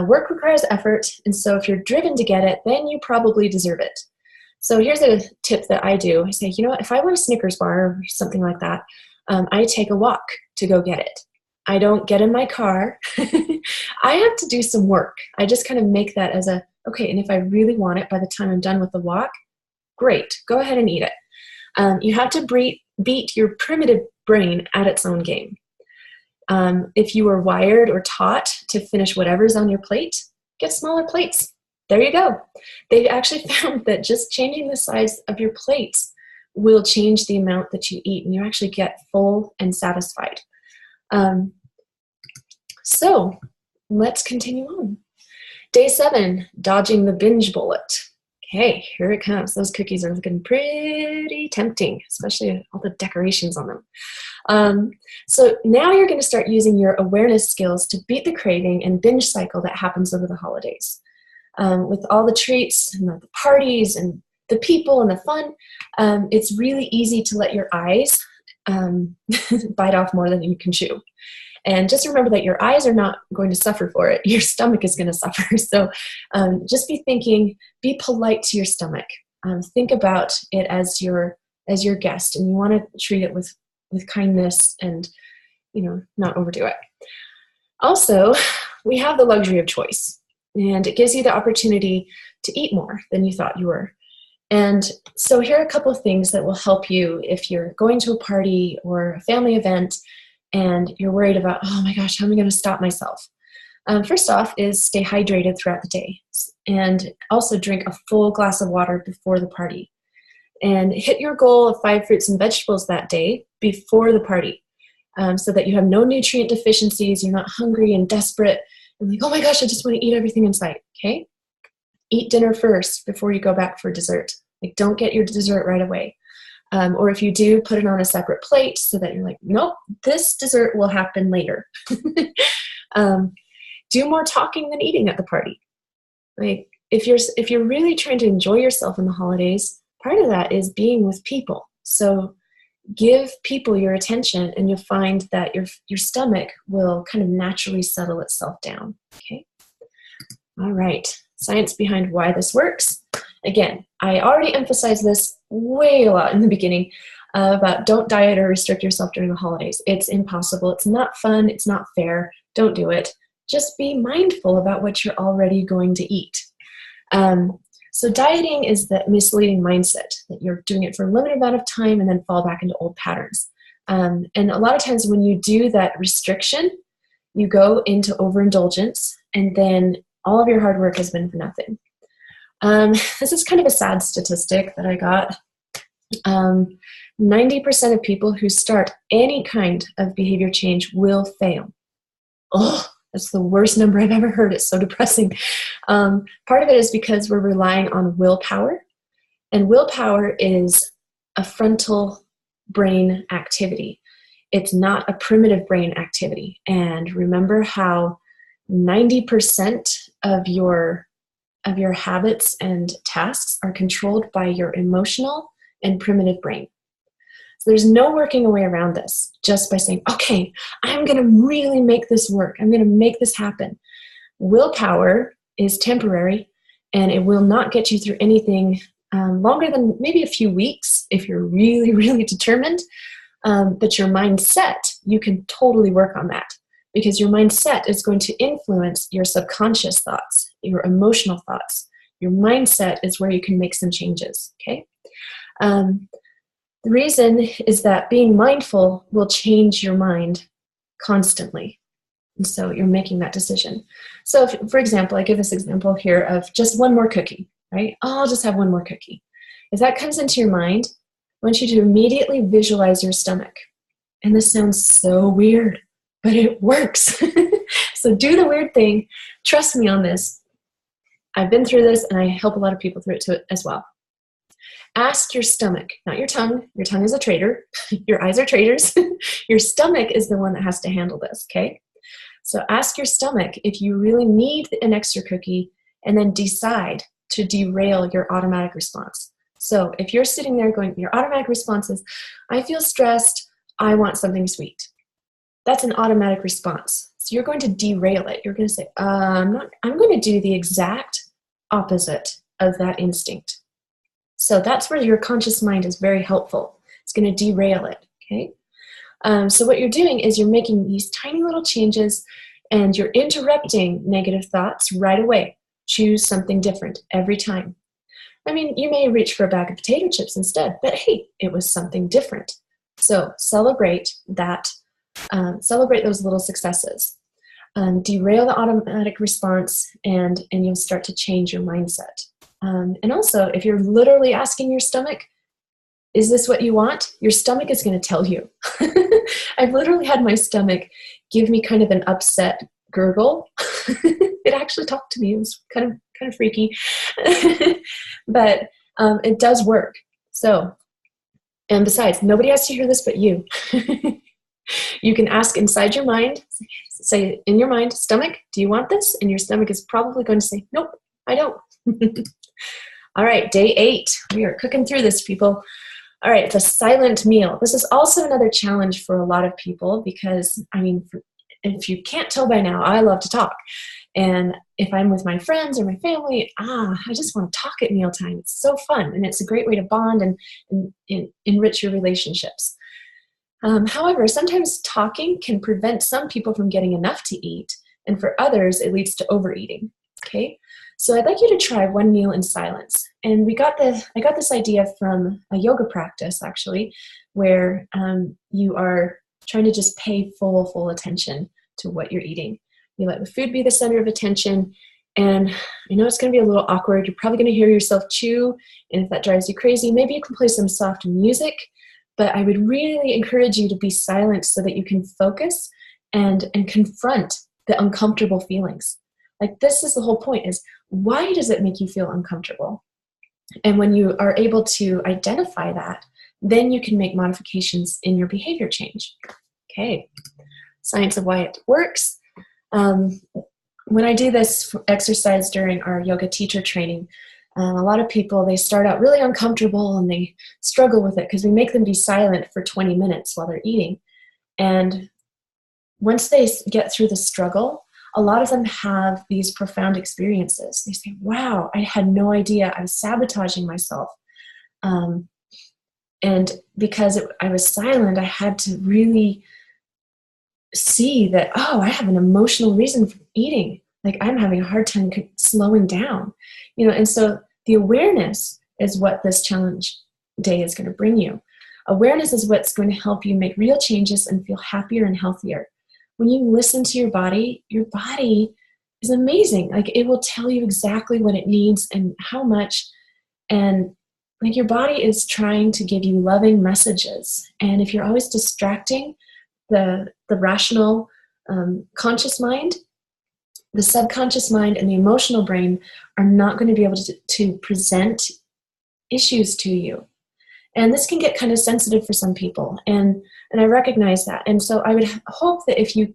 [SPEAKER 1] Work requires effort, and so if you're driven to get it, then you probably deserve it. So here's a tip that I do. I say, if I want a Snickers bar or something like that, I take a walk to go get it. I don't get in my car. I have to do some work. I just kind of make that as okay, and if I really want it by the time I'm done with the walk, great, go ahead and eat it. You have to beat your primitive brain at its own game. If you were wired or taught to finish whatever's on your plate, get smaller plates. There you go. They've actually found that just changing the size of your plates will change the amount that you eat, and you actually get full and satisfied. So let's continue on. Day 7, dodging the binge bullet. Okay, here it comes. Those cookies are looking pretty tempting, especially all the decorations on them. So now you're going to start using your awareness skills to beat the craving and binge cycle that happens over the holidays. With all the treats and the parties and the people and the fun, it's really easy to let your eyes bite off more than you can chew. And just remember that your eyes are not going to suffer for it. Your stomach is going to suffer. So just be polite to your stomach. Think about it as your guest, and you want to treat it with kindness and, not overdo it. Also, we have the luxury of choice, and it gives you the opportunity to eat more than you thought you were. And so here are a couple of things that will help you if you're going to a party or a family event and you're worried about, oh my gosh, how am I going to stop myself? First off is stay hydrated throughout the day, and also drink a full glass of water before the party. And hit your goal of 5 fruits and vegetables that day before the party, so that you have no nutrient deficiencies, you're not hungry and desperate, and like, oh my gosh, I just want to eat everything in sight, okay? Eat dinner first before you go back for dessert. Like, don't get your dessert right away. Or if you do, put it on a separate plate so that you're like, nope, this dessert will happen later. Do more talking than eating at the party. Like, if you're really trying to enjoy yourself in the holidays, part of that is being with people. So give people your attention, and you'll find that your stomach will kind of naturally settle itself down. Okay. All right. Science behind why this works. Again, I already emphasized this way a lot in the beginning about don't diet or restrict yourself during the holidays. It's impossible. It's not fun. It's not fair. Don't do it. Just be mindful about what you're already going to eat. So dieting is that misleading mindset that you're doing it for a limited amount of time and then fall back into old patterns. And a lot of times when you do that restriction, you go into overindulgence, and then all of your hard work has been for nothing. This is kind of a sad statistic that I got. 90% of people who start any kind of behavior change will fail. Oh, That's the worst number I've ever heard. It's so depressing. Part of it is because we're relying on willpower, and willpower is a frontal brain activity. It's not a primitive brain activity. And remember how 90% of your habits and tasks are controlled by your emotional and primitive brain. So there's no working a way around this just by saying, okay, I'm going to really make this work. I'm going to make this happen. Willpower is temporary, and it will not get you through anything longer than maybe a few weeks if you're really, really determined. But your mindset, you can totally work on that, because your mindset is going to influence your subconscious thoughts, your emotional thoughts. Your mindset is where you can make some changes, okay? The reason is that being mindful will change your mind constantly. And so you're making that decision. So if, for example, I give this example here of just one more cookie, right? Oh, I'll just have one more cookie. If that comes into your mind, I want you to immediately visualize your stomach. And this sounds so weird, but it works. So do the weird thing. Trust me on this. I've been through this, and I help a lot of people through it as well. Ask your stomach, not your tongue. Your tongue is a traitor. Your eyes are traitors. Your stomach is the one that has to handle this, okay? So ask your stomach if you really need an extra cookie, and then decide to derail your automatic response. So if you're sitting there going, your automatic response is, I feel stressed, I want something sweet. That's an automatic response. So you're going to derail it. You're going to say, I'm going to do the exact opposite of that instinct. So that's where your conscious mind is very helpful. It's going to derail it, okay? So what you're doing is you're making these tiny little changes, and you're interrupting negative thoughts right away. Choose something different every time. I mean, you may reach for a bag of potato chips instead, but hey, it was something different. So celebrate that. Celebrate those little successes. Derail the automatic response, and you'll start to change your mindset. And also, if you're literally asking your stomach, is this what you want? Your stomach is going to tell you. I've literally had my stomach give me kind of an upset gurgle. It actually talked to me. It was kind of freaky. But it does work. So, and besides, nobody has to hear this but you. You can ask inside your mind, say in your mind, stomach, do you want this? And your stomach is probably going to say, nope, I don't. All right, day 8. We are cooking through this, people. All right, the silent meal. This is also another challenge for a lot of people because, I mean, if you can't tell by now, I love to talk. And if I'm with my friends or my family, I just want to talk at mealtime. It's so fun, and it's a great way to bond and enrich your relationships. However, sometimes talking can prevent some people from getting enough to eat, and for others, it leads to overeating. Okay, so I'd like you to try one meal in silence. And I got this idea from a yoga practice, actually, where you are trying to just pay full attention to what you're eating. You let the food be the center of attention, and I know it's going to be a little awkward. You're probably going to hear yourself chew, and if that drives you crazy, maybe you can play some soft music. But I would really encourage you to be silent so that you can focus and confront the uncomfortable feelings. Like, this is the whole point, is why does it make you feel uncomfortable? And when you are able to identify that, then you can make modifications in your behavior change. Okay, science of why it works. When I do this exercise during our yoga teacher training, a lot of people, they start out really uncomfortable and they struggle with it because we make them be silent for 20 minutes while they're eating. And once they get through the struggle, a lot of them have these profound experiences. They say, wow, I had no idea I was sabotaging myself. And because I was silent, I had to really see that, I have an emotional reason for eating. Like, I'm having a hard time slowing down, and so the awareness is what this challenge day is going to bring you. Awareness is what's going to help you make real changes and feel happier and healthier. When you listen to your body is amazing. Like, it will tell you exactly what it needs and how much. And like, your body is trying to give you loving messages. And if you're always distracting the rational, conscious mind, the subconscious mind and the emotional brain are not going to be able to present issues to you. And this can get kind of sensitive for some people, and I recognize that. And so I would hope that if you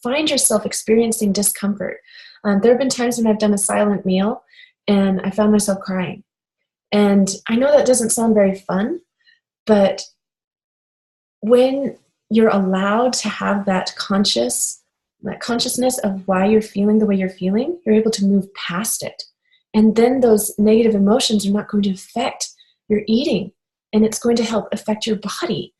[SPEAKER 1] find yourself experiencing discomfort, there have been times when I've done a silent meal and I found myself crying. And I know that doesn't sound very fun, but when you're allowed to have that consciousness of why you're feeling the way you're feeling, you're able to move past it. And then those negative emotions are not going to affect your eating, and it's going to help affect your body.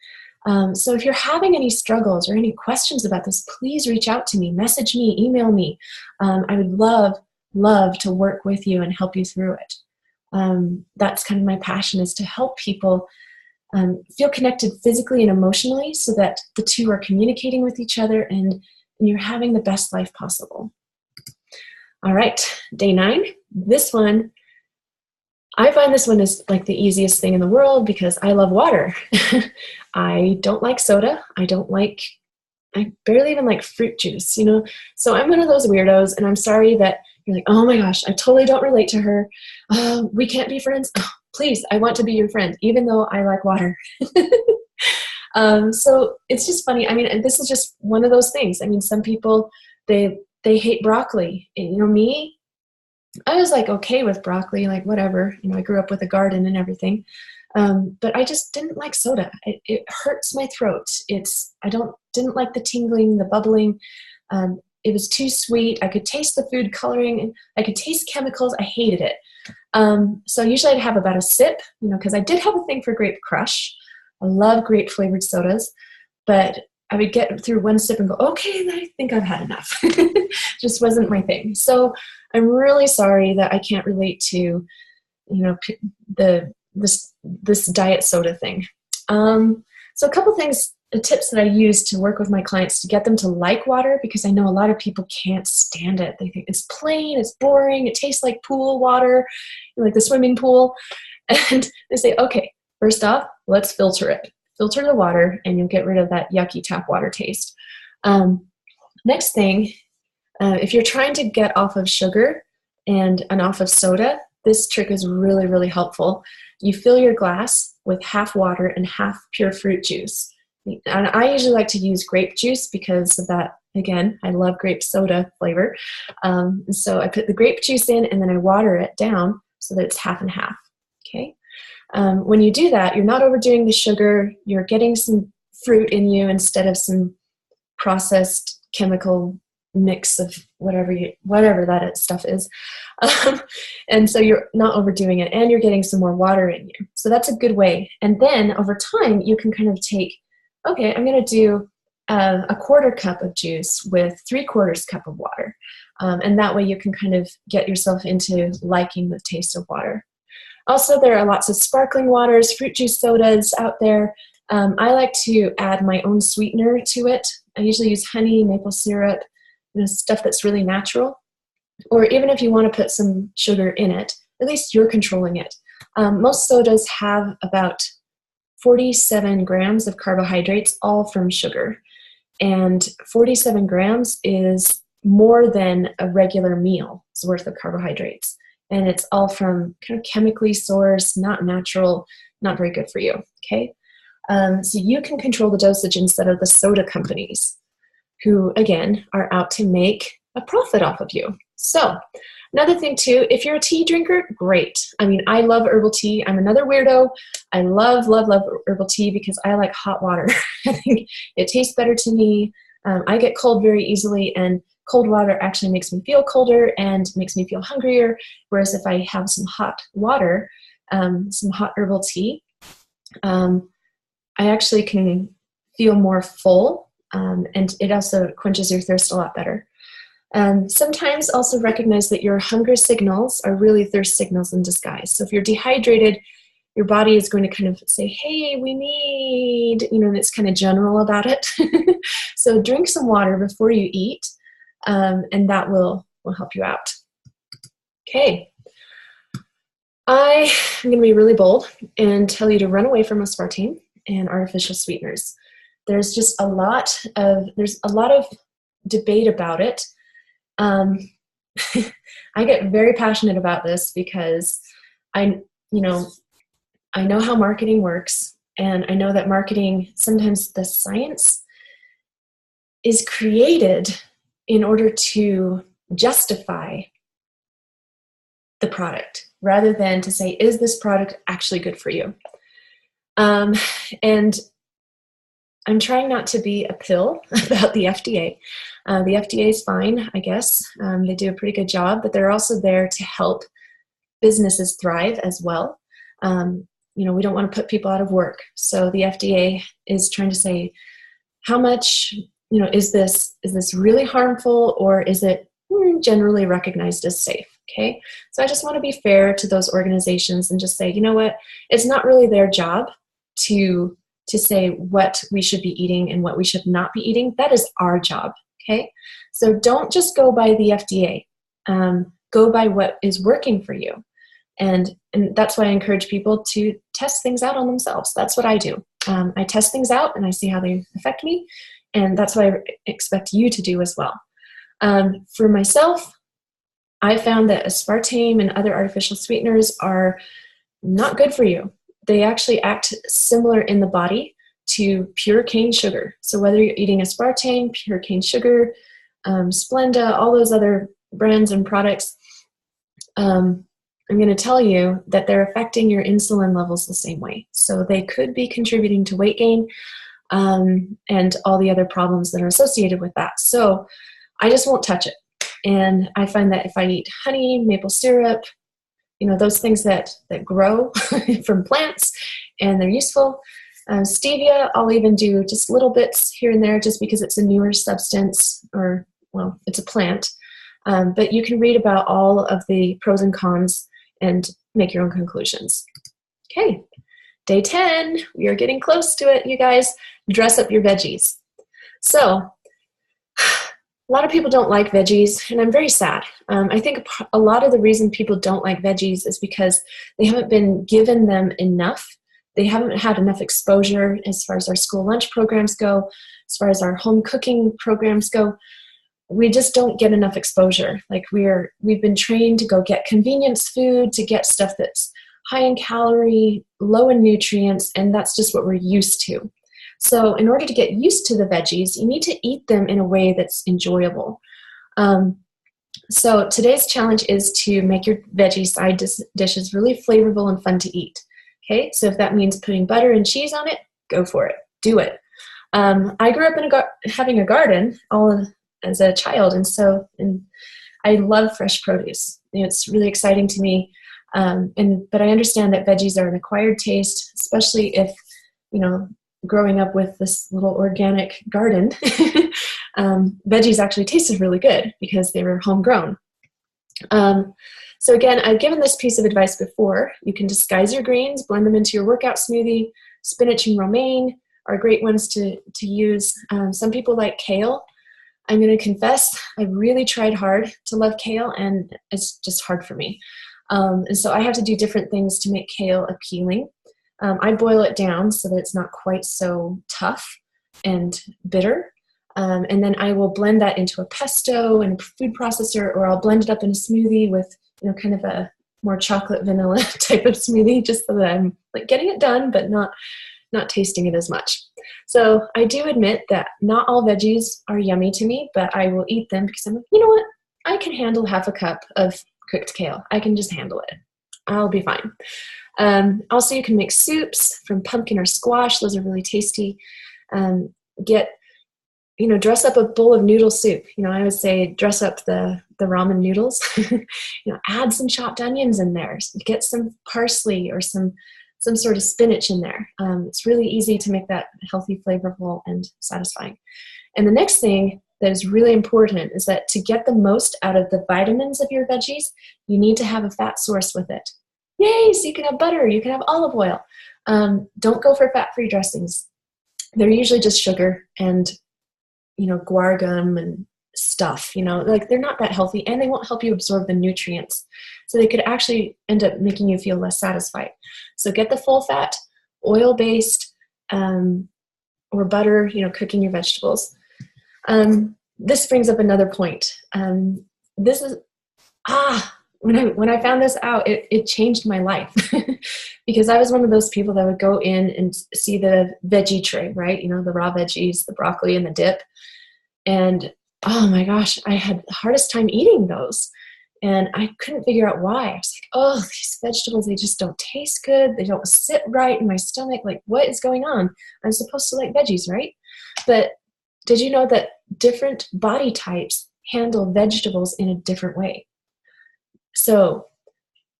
[SPEAKER 1] So if you're having any struggles or any questions about this, please reach out to me, message me, email me. I would love to work with you and help you through it. That's kind of my passion, is to help people feel connected physically and emotionally so that the two are communicating with each other and you're having the best life possible. All right, day 9. This one, I find this one is like the easiest thing in the world because I love water. I don't like soda. I barely even like fruit juice, you know? So I'm one of those weirdos, and I'm sorry that you're like, oh my gosh, I totally don't relate to her. We can't be friends. Oh, please, I want to be your friend, even though I like water. So it's just funny. I mean, this is just one of those things. I mean, some people, they hate broccoli. And, you know, me, I was like okay with broccoli, like whatever. You know, I grew up with a garden and everything. But I just didn't like soda. It hurts my throat. Didn't like the tingling, the bubbling. It was too sweet. I could taste the food coloring, and I could taste chemicals. I hated it. So usually I'd have about a sip, you know, because I did have a thing for Grape Crush. I love grape flavored sodas, but I would get through one sip and go, okay, I think I've had enough. Just wasn't my thing. So I'm really sorry that I can't relate to, you know, this diet soda thing. So a couple things, tips that I use to work with my clients to get them to like water, because I know a lot of people can't stand it. They think it's plain, it's boring, it tastes like pool water, like the swimming pool. And they say, okay, first off, let's filter it. Filter the water and you'll get rid of that yucky tap water taste. Next thing, if you're trying to get off of sugar and off of soda, this trick is really, really helpful. You fill your glass with half water and half pure fruit juice. And I usually like to use grape juice because of that. Again, I love grape soda flavor. So I put the grape juice in and then I water it down so that it's half and half. Okay. When you do that, you're not overdoing the sugar. You're getting some fruit in you instead of some processed chemical mix of whatever that stuff is. And so you're not overdoing it, and you're getting some more water in you. So that's a good way. And then over time, you can kind of take, okay, I'm going to do a 1/4 cup of juice with 3/4 cup of water. And that way you can kind of get yourself into liking the taste of water. Also, there are lots of sparkling waters, fruit juice sodas out there. I like to add my own sweetener to it. I usually use honey, maple syrup, you know, stuff that's really natural. Or even if you want to put some sugar in it, at least you're controlling it. Most sodas have about 47 grams of carbohydrates, all from sugar. And 47 grams is more than a regular meal's worth of carbohydrates. And it's all from kind of chemically sourced, not natural, not very good for you, okay? So you can control the dosage instead of the soda companies, who, again, are out to make a profit off of you. So another thing, too, if you're a tea drinker, great. I mean, I love herbal tea. I'm another weirdo. I love herbal tea because I like hot water. I think it tastes better to me. I get cold very easily, and cold water actually makes me feel colder and makes me feel hungrier, whereas if I have some hot water, some hot herbal tea, I actually can feel more full, and it also quenches your thirst a lot better. Sometimes also recognize that your hunger signals are really thirst signals in disguise. So if you're dehydrated, your body is going to kind of say, hey, we need, you know, and it's kind of general about it. So drink some water before you eat, and that will help you out. Okay. I am going to be really bold and tell you to run away from aspartame and artificial sweeteners. There's a lot of debate about it. Um, I get very passionate about this because I, you know, I know how marketing works, and I know that marketing, sometimes the science is created in order to justify the product rather than to say, is this product actually good for you? And I'm trying not to be a pill about the FDA. The FDA is fine, I guess. They do a pretty good job, but they're also there to help businesses thrive as well. We don't want to put people out of work. So the FDA is trying to say, how much, is this really harmful, or is it generally recognized as safe? Okay. So I just want to be fair to those organizations and just say, you know what, it's not really their job to say what we should be eating and what we should not be eating. That is our job. Okay. So don't just go by the FDA. Go by what is working for you. And that's why I encourage people to test things out on themselves. That's what I do. I test things out and I see how they affect me. And that's what I expect you to do as well. For myself, I found that aspartame and other artificial sweeteners are not good for you. They actually act similar in the body to pure cane sugar. So whether you're eating aspartame, pure cane sugar, Splenda, all those other brands and products, I'm going to tell you that they're affecting your insulin levels the same way. So they could be contributing to weight gain and all the other problems that are associated with that. So I just won't touch it. And I find that if I eat honey, maple syrup, those things that grow from plants and they're useful. Stevia, I'll even do just little bits here and there just because it's a newer substance, or, well, it's a plant. But you can read about all of the pros and cons and make your own conclusions. Okay, day 10, we are getting close to it, you guys. Dress up your veggies. So, a lot of people don't like veggies, and I'm very sad. I think a lot of the reason people don't like veggies is because they haven't been given them enough. They haven't had enough exposure as far as our school lunch programs go, as far as our home cooking programs go. We just don't get enough exposure. Like we've been trained to go get convenience food, to get stuff that's high in calorie, low in nutrients, and that's just what we're used to. So in order to get used to the veggies, you need to eat them in a way that's enjoyable. So today's challenge is to make your veggie side dishes really flavorful and fun to eat. Okay, so if that means putting butter and cheese on it, go for it. Do it. I grew up having a garden as a child, and I love fresh produce. It's really exciting to me. But I understand that veggies are an acquired taste, especially if, growing up with this little organic garden, veggies actually tasted really good because they were homegrown. So again, I've given this piece of advice before. You can disguise your greens, blend them into your workout smoothie. Spinach and romaine are great ones to use. Some people like kale. I'm going to confess, I really tried hard to love kale, and it's just hard for me. And so I have to do different things to make kale appealing. I boil it down so that it's not quite so tough and bitter. And then I will blend that into a pesto and a food processor, or I'll blend it up in a smoothie with, kind of a more chocolate vanilla type of smoothie, just so that I'm like getting it done, but not tasting it as much. So I do admit that not all veggies are yummy to me, but I will eat them because I'm like, you know what? I can handle half a cup of cooked kale. I can just handle it. I'll be fine. Also, you can make soups from pumpkin or squash. Those are really tasty. Dress up a bowl of noodle soup. I would say dress up the ramen noodles. Add some chopped onions in there. Get some parsley or some sort of spinach in there. It's really easy to make that healthy, flavorful, and satisfying. And the next thing that is really important is that to get the most out of the vitamins of your veggies, you need to have a fat source with it. Yay, so you can have butter, you can have olive oil. Don't go for fat-free dressings. They're usually just sugar and, guar gum and stuff, they're not that healthy, and they won't help you absorb the nutrients. So they could actually end up making you feel less satisfied. So get the full fat, oil-based, or butter, cooking your vegetables. This brings up another point. this is, when I found this out, it changed my life because I was one of those people that would go in and see the veggie tray, right? You know, the raw veggies, the broccoli and the dip. And oh my gosh, I had the hardest time eating those. And I couldn't figure out why. I was like, oh, these vegetables, they just don't taste good. They don't sit right in my stomach. Like, what is going on? I'm supposed to like veggies, right? But did you know that different body types handle vegetables in a different way? So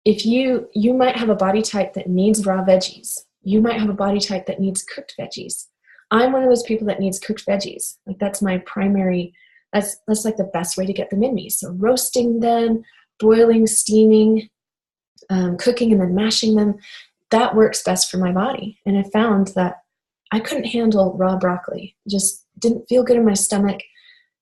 [SPEAKER 1] if you might have a body type that needs raw veggies. You might have a body type that needs cooked veggies. I'm one of those people that needs cooked veggies. Like that's my primary, that's like the best way to get them in me. So roasting them, boiling, steaming, cooking and then mashing them, that works best for my body. And I found that I couldn't handle raw broccoli. It just didn't feel good in my stomach.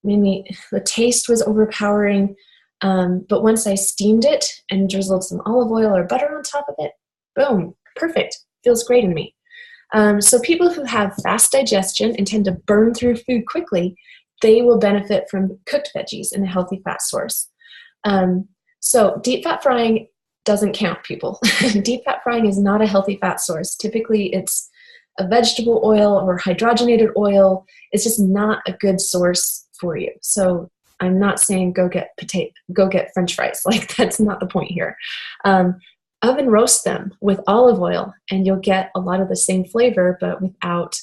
[SPEAKER 1] The taste was overpowering. But once I steamed it and drizzled some olive oil or butter on top of it, boom, perfect. Feels great in me. So people who have fast digestion and tend to burn through food quickly, they will benefit from cooked veggies and a healthy fat source. So deep fat frying doesn't count, people. Deep fat frying is not a healthy fat source. Typically, it's a vegetable oil or hydrogenated oil. It's just not a good source for you. So I'm not saying go get French fries. Like that's not the point here. Oven roast them with olive oil and you'll get a lot of the same flavor, but without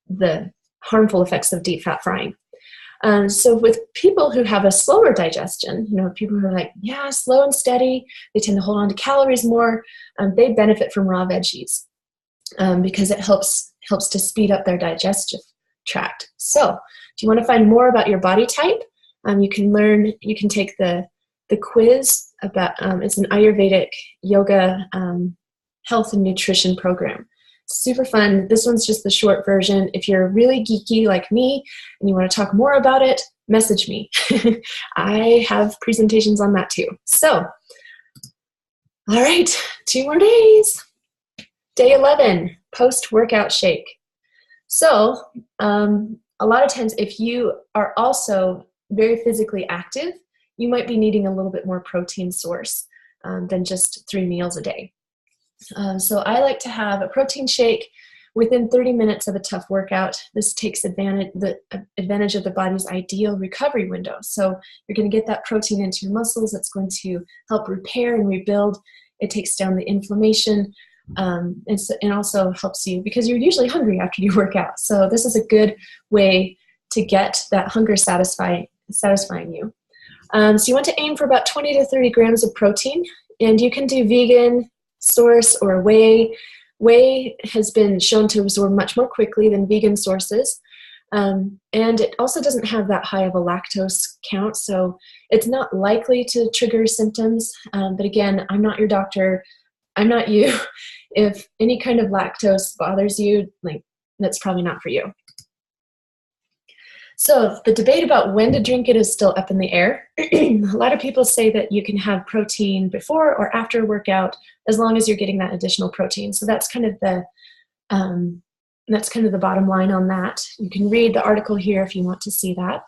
[SPEAKER 1] the harmful effects of deep fat frying. So with people who have a slower digestion, you know, people who are like, yeah, slow and steady, they tend to hold on to calories more, they benefit from raw veggies because it helps to speed up their digestive tract. So do you want to find more about your body type? You can take the quiz about, it's an Ayurvedic yoga health and nutrition program. Super fun. This one's just the short version. If you're really geeky like me and you want to talk more about it, message me. I have presentations on that too. So, all right, 2 more days. Day 11, post-workout shake. So, a lot of times if you are also very physically active, you might be needing a little bit more protein source than just 3 meals a day. So I like to have a protein shake within 30 minutes of a tough workout. This takes advantage of the body's ideal recovery window. So you're going to get that protein into your muscles. It's going to help repair and rebuild. It takes down the inflammation and also helps you because you're usually hungry after you work out. So this is a good way to get that hunger satisfying you. So you want to aim for about 20 to 30 grams of protein, and you can do vegan source or whey. Whey has been shown to absorb much more quickly than vegan sources. And it also doesn't have that high of a lactose count, so it's not likely to trigger symptoms. But again, I'm not your doctor. I'm not you. If any kind of lactose bothers you, like that's probably not for you. So the debate about when to drink it is still up in the air. A lot of people say that you can have protein before or after a workout as long as you're getting that additional protein. So that's kind of the bottom line on that. You can read the article here if you want to see that.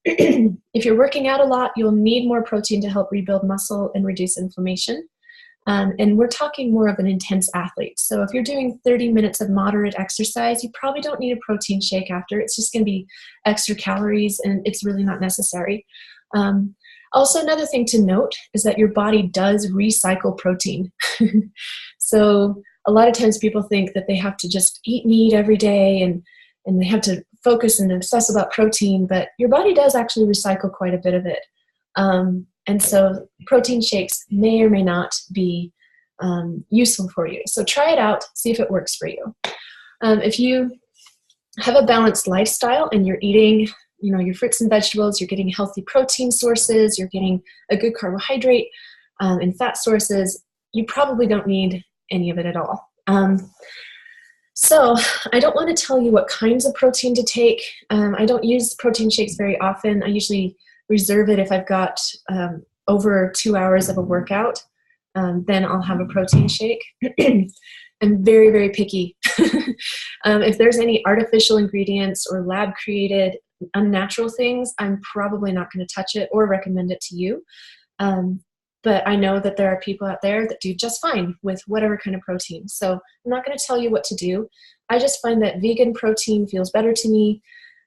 [SPEAKER 1] If you're working out a lot, you'll need more protein to help rebuild muscle and reduce inflammation. And we're talking more of an intense athlete. So if you're doing 30 minutes of moderate exercise, you probably don't need a protein shake after. It's just going to be extra calories and it's really not necessary. Also, another thing to note is that your body does recycle protein. So a lot of times people think that they have to just eat meat every day and they have to focus and obsess about protein, but your body does actually recycle quite a bit of it. And so protein shakes may or may not be useful for you. So try it out, see if it works for you. If you have a balanced lifestyle and you're eating, you know, your fruits and vegetables, you're getting healthy protein sources, you're getting a good carbohydrate and fat sources, you probably don't need any of it at all. So I don't want to tell you what kinds of protein to take. I don't use protein shakes very often. I usually reserve it if I've got over 2 hours of a workout, then I'll have a protein shake. I'm very, very picky. If there's any artificial ingredients or lab created unnatural things, I'm probably not going to touch it or recommend it to you. But I know that there are people out there that do just fine with whatever kind of protein. So I'm not going to tell you what to do. I just find that vegan protein feels better to me.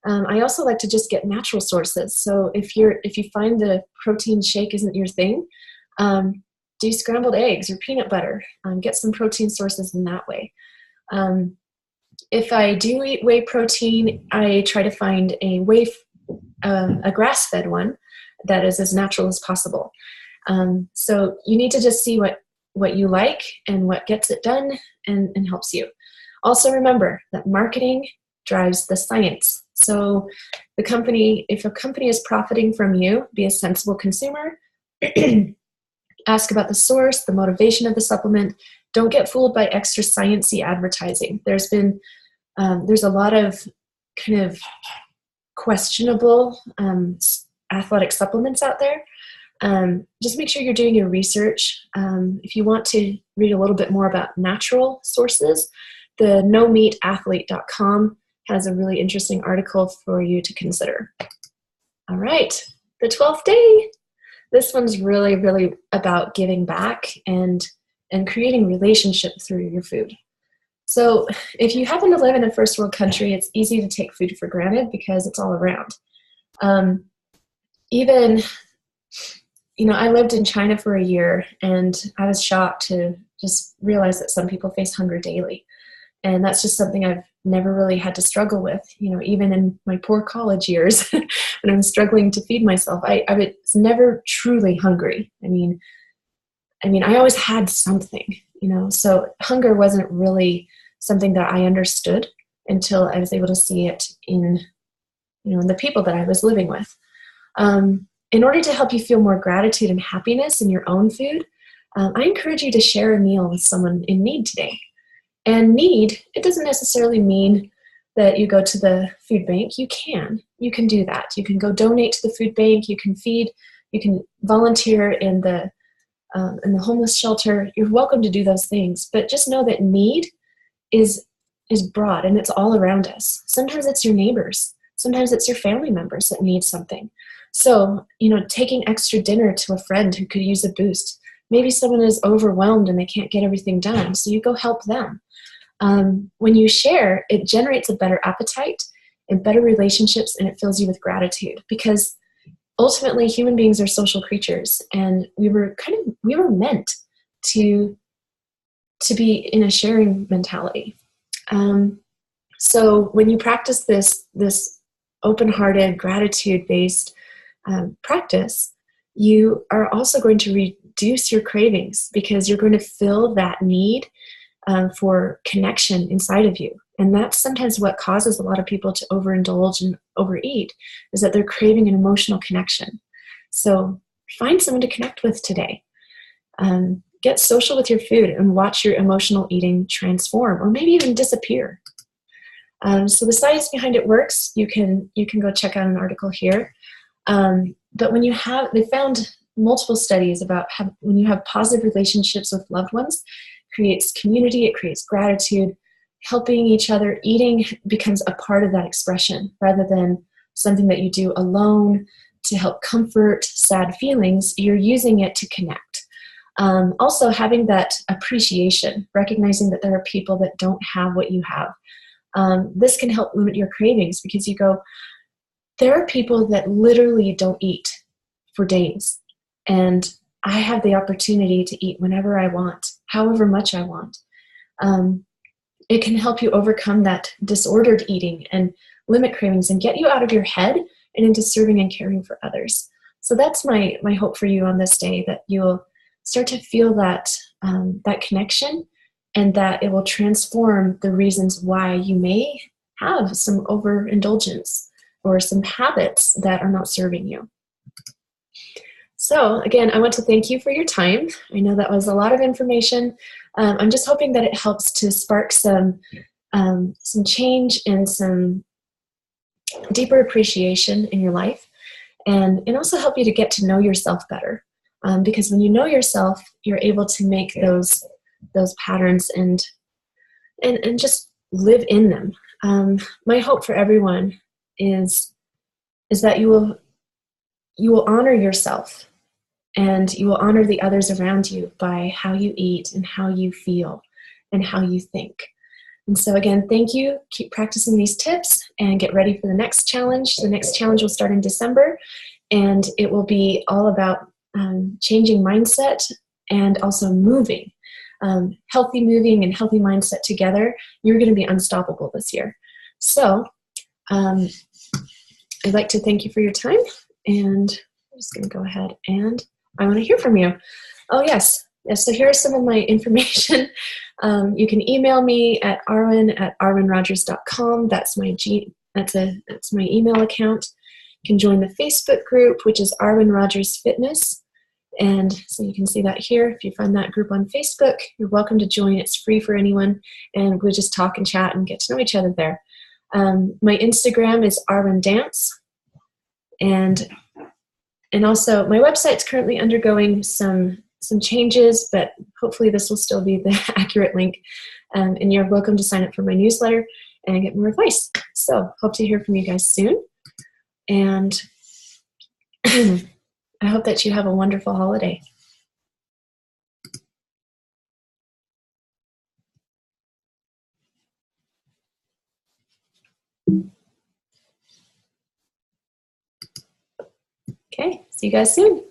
[SPEAKER 1] I also like to just get natural sources. So if you find the protein shake isn't your thing, do scrambled eggs or peanut butter. Get some protein sources in that way. If I do eat whey protein, I try to find a grass-fed one that is as natural as possible. So you need to just see what you like and what gets it done and helps you. Also remember that marketing drives the science. So if a company is profiting from you, be a sensible consumer. Ask about the source, the motivation of the supplement. Don't get fooled by extra sciencey advertising. There's a lot of kind of questionable athletic supplements out there. Just make sure you're doing your research. If you want to read a little bit more about natural sources, the nomeatathlete.com has a really interesting article for you to consider. All right, the 12th day. This one's really, really about giving back and creating relationship through your food. So if you happen to live in a first world country, it's easy to take food for granted because it's all around. I lived in China for a year, and I was shocked to just realize that some people face hunger daily. And that's just something I've never really had to struggle with, even in my poor college years when I'm struggling to feed myself. I was never truly hungry. I mean, I always had something, so hunger wasn't really something that I understood until I was able to see it in the people that I was living with. In order to help you feel more gratitude and happiness in your own food, I encourage you to share a meal with someone in need today. And need, it doesn't necessarily mean that you go to the food bank. You can do that. You can go donate to the food bank. You can volunteer in the homeless shelter. You're welcome to do those things, but just know that need is broad and it's all around us. Sometimes it's your neighbors. Sometimes it's your family members that need something. So, taking extra dinner to a friend who could use a boost. Maybe someone is overwhelmed and they can't get everything done, so you go help them. When you share, it generates a better appetite and better relationships, and it fills you with gratitude, because ultimately human beings are social creatures, and we were meant to be in a sharing mentality. So when you practice this open-hearted, gratitude-based practice, you are also going to reduce your cravings, because you're going to fill that need for connection inside of you. And that's sometimes what causes a lot of people to overindulge and overeat, is that they're craving an emotional connection. So find someone to connect with today. Get social with your food and watch your emotional eating transform, or maybe even disappear. So the science behind it works. You can go check out an article here. But they found multiple studies about how when you have positive relationships with loved ones, creates community, it creates gratitude, helping each other. Eating becomes a part of that expression rather than something that you do alone to help comfort sad feelings. You're using it to connect. Also having that appreciation, recognizing that there are people that don't have what you have. This can help limit your cravings, because you go, there are people that literally don't eat for days, and I have the opportunity to eat whenever I want, however much I want. It can help you overcome that disordered eating and limit cravings and get you out of your head and into serving and caring for others. So that's my hope for you on this day, that you'll start to feel that connection, and that it will transform the reasons why you may have some overindulgence or some habits that are not serving you. So again, I want to thank you for your time. I know that was a lot of information. I'm just hoping that it helps to spark some change and some deeper appreciation in your life, and also help you to get to know yourself better. Because when you know yourself, you're able to make those patterns and just live in them. My hope for everyone is is that you will honor yourself, and you will honor the others around you by how you eat and how you feel and how you think. And so again, thank you. Keep practicing these tips and get ready for the next challenge. The next challenge will start in December, and it will be all about changing mindset and also moving. Healthy moving and healthy mindset together, you're going to be unstoppable this year. So I'd like to thank you for your time, and I'm just going to go ahead and I want to hear from you. Oh, yes. So here is some of my information. You can email me at arwin@arwinrogers.com. That's my email account. You can join the Facebook group, which is Arwin Rogers Fitness. And so you can see that here. If you find that group on Facebook, you're welcome to join. It's free for anyone. And we'll just talk and chat and get to know each other there. My Instagram is Arwin Dance. And also my website's currently undergoing some changes, but hopefully this will still be the accurate link. And you're welcome to sign up for my newsletter and get more advice. So hope to hear from you guys soon. And I hope that you have a wonderful holiday. Okay, see you guys soon.